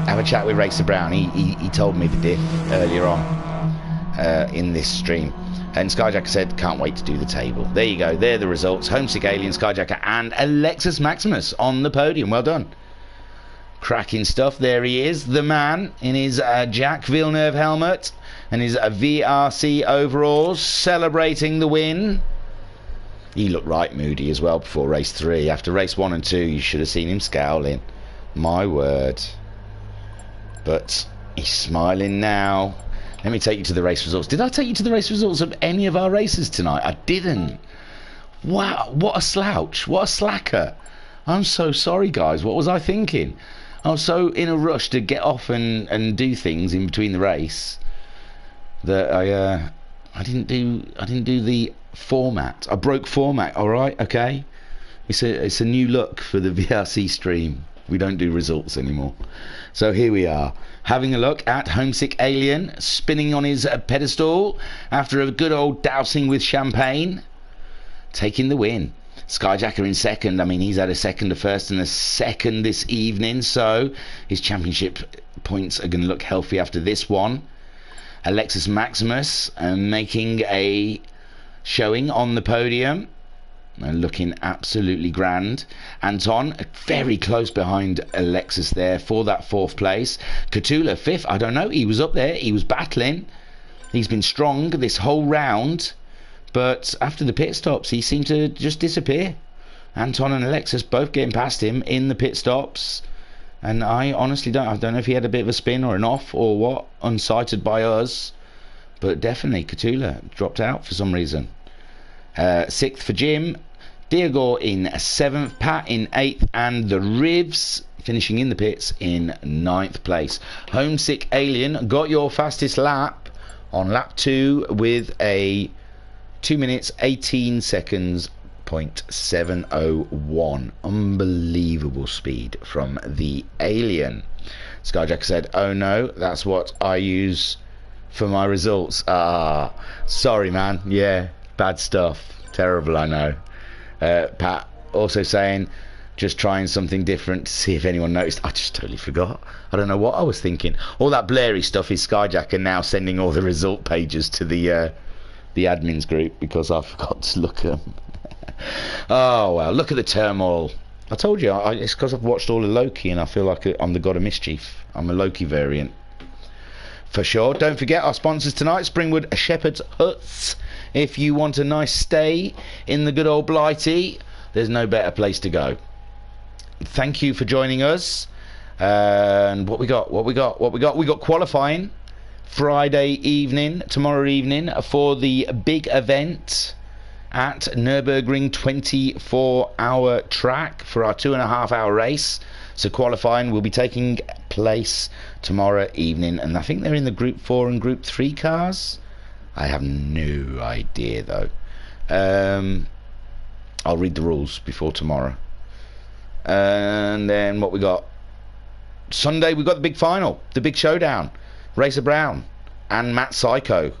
have a chat with Wrxc Brown. He told me the diff earlier on in this stream. And Skyjacker said, can't wait to do the table. There you go. There are the results. Homesick Alien, Skyjacker, and Alexis Maximus on the podium. Well done. Cracking stuff. There he is, the man in his Jack Villeneuve helmet and his VRC overalls, celebrating the win. He looked right moody as well before race 3. After race 1 and 2, you should have seen him scowling. My word. But he's smiling now. Let me take you to the race results. Did I take you to the race results of any of our races tonight? I didn't. Wow, what a slouch. What a slacker. I'm so sorry, guys. What was I thinking? I was so in a rush to get off and do things in between the race that I didn't do the format. I broke format. All right, okay. It's a new look for the VRC stream. We don't do results anymore. So here we are, having a look at Homesick Alien spinning on his pedestal after a good old dousing with champagne, taking the win. Skyjacker in second. I mean, he's had a second, a first, and a second this evening, so his championship points are going to look healthy after this one. Alexis Maximus making a showing on the podium, looking absolutely grand. Anton very close behind Alexis there for that 4th place. Catula 5th. I don't know, he was up there, he was battling, he's been strong this whole round, but after the pit stops he seemed to just disappear. Anton and Alexis both getting past him in the pit stops, and I honestly don't know if he had a bit of a spin or an off or what, unsighted by us, but definitely Catula dropped out for some reason. 6th for Jim, Diego in 7th, Pat in 8th, and the Rivs finishing in the pits in 9th place. Homesick Alien got your fastest lap on lap 2 with a 2 minutes 18 seconds .701. Unbelievable speed from the Alien. Skyjacker said, oh no, that's what I use for my results. Sorry man, yeah, bad stuff, terrible, I know. Pat also saying, just trying something different to see if anyone noticed. I just totally forgot. I don't know what I was thinking. All that blurry stuff is Skyjacker now sending all the result pages to the admins group because I forgot to look at them. Oh well, look at the turmoil. I told you, it's because I've watched all of Loki and I feel like I'm the god of mischief. I'm a Loki variant for sure. Don't forget our sponsors tonight, Springwood Shepherd's Huts. If you want a nice stay in the good old Blighty, there's no better place to go. Thank you for joining us. And what we got? We got qualifying Friday evening, tomorrow evening, for the big event at Nürburgring 24-hour track for our 2.5 hour race. So qualifying will be taking place tomorrow evening, and I think they're in the Group 4 and Group 3 cars. I have no idea though. I'll read the rules before tomorrow. And then what we got? Sunday we got the big final, the big showdown. Wrxc Brown and Matt Psycho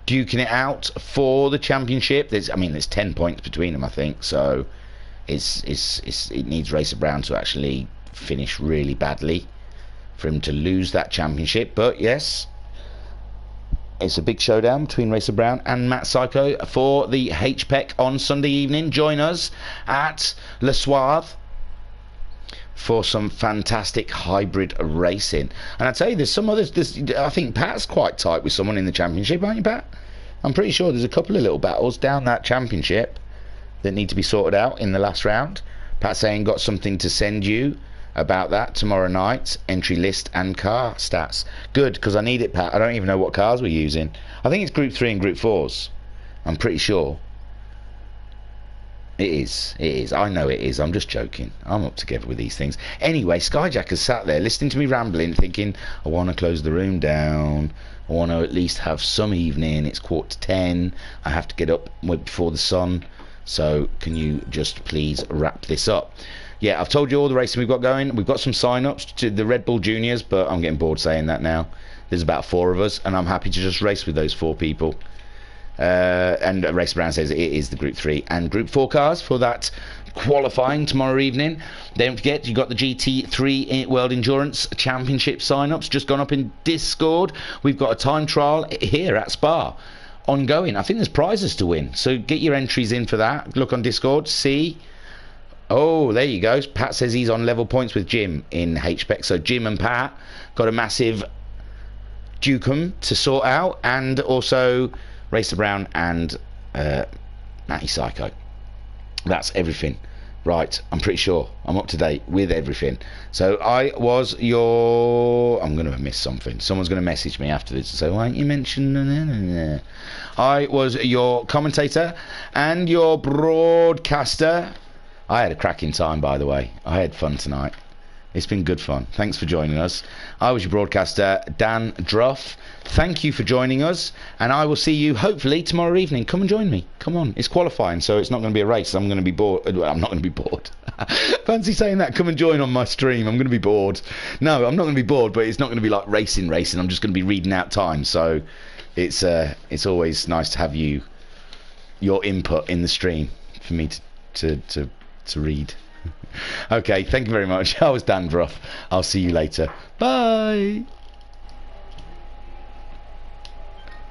duking it out for the championship. There's 10 points between them, I think. So it needs Wrxc Brown to actually finish really badly for him to lose that championship. But yes, it's a big showdown between Wrxc Brown and Matt Psycho for the HPEC on Sunday evening. Join us at Le Suave for some fantastic hybrid racing. And I tell you, there's some others. I think Pat's quite tight with someone in the championship, aren't you, Pat? I'm pretty sure there's a couple of little battles down that championship that need to be sorted out in the last round. Pat saying got something to send you about that tomorrow night, entry list and car stats. Good, because I need it, Pat. I don't even know what cars we're using. I think it's Group 3 and Group 4s. I'm pretty sure. It is. I know it is. I'm just joking. I'm up together with these things. Anyway, Skyjacker's sat there listening to me rambling, thinking, I want to close the room down. I want to at least have some evening. It's 9:45. I have to get up before the sun. So can you just please wrap this up? Yeah, I've told you all the racing we've got going. We've got some sign-ups to the Red Bull Juniors, but I'm getting bored saying that now. There's about 4 of us, and I'm happy to just race with those 4 people. And Racer Brown says it is the Group 3 and Group 4 cars for that qualifying tomorrow evening. Don't forget, you've got the GT3 World Endurance Championship sign-ups just gone up in Discord. We've got a time trial here at Spa ongoing. I think there's prizes to win, so get your entries in for that. Look on Discord, see. Oh, there you go. Pat says he's on level points with Jim in HPEC. So Jim and Pat got a massive dukem to sort out, and also Racer Brown and Matty Psycho. That's everything. Right, I'm pretty sure I'm up to date with everything. So I was your... I'm going to have missed something. Someone's going to message me after this and say, why ain't you mentioned... I was your commentator and your broadcaster. I had a cracking time, by the way. I had fun tonight. It's been good fun. Thanks for joining us. I was your broadcaster, Dan Druff. Thank you for joining us, and I will see you hopefully tomorrow evening. Come and join me. Come on. It's qualifying, so it's not going to be a race. I'm going to be bored. I'm not going to be bored. Fancy saying that. Come and join on my stream. I'm going to be bored. No, I'm not going to be bored, but it's not going to be like racing. I'm just going to be reading out time. So it's always nice to have your input in the stream for me to read. Okay, thank you very much. I was Dan Druff. I'll see you later. Bye.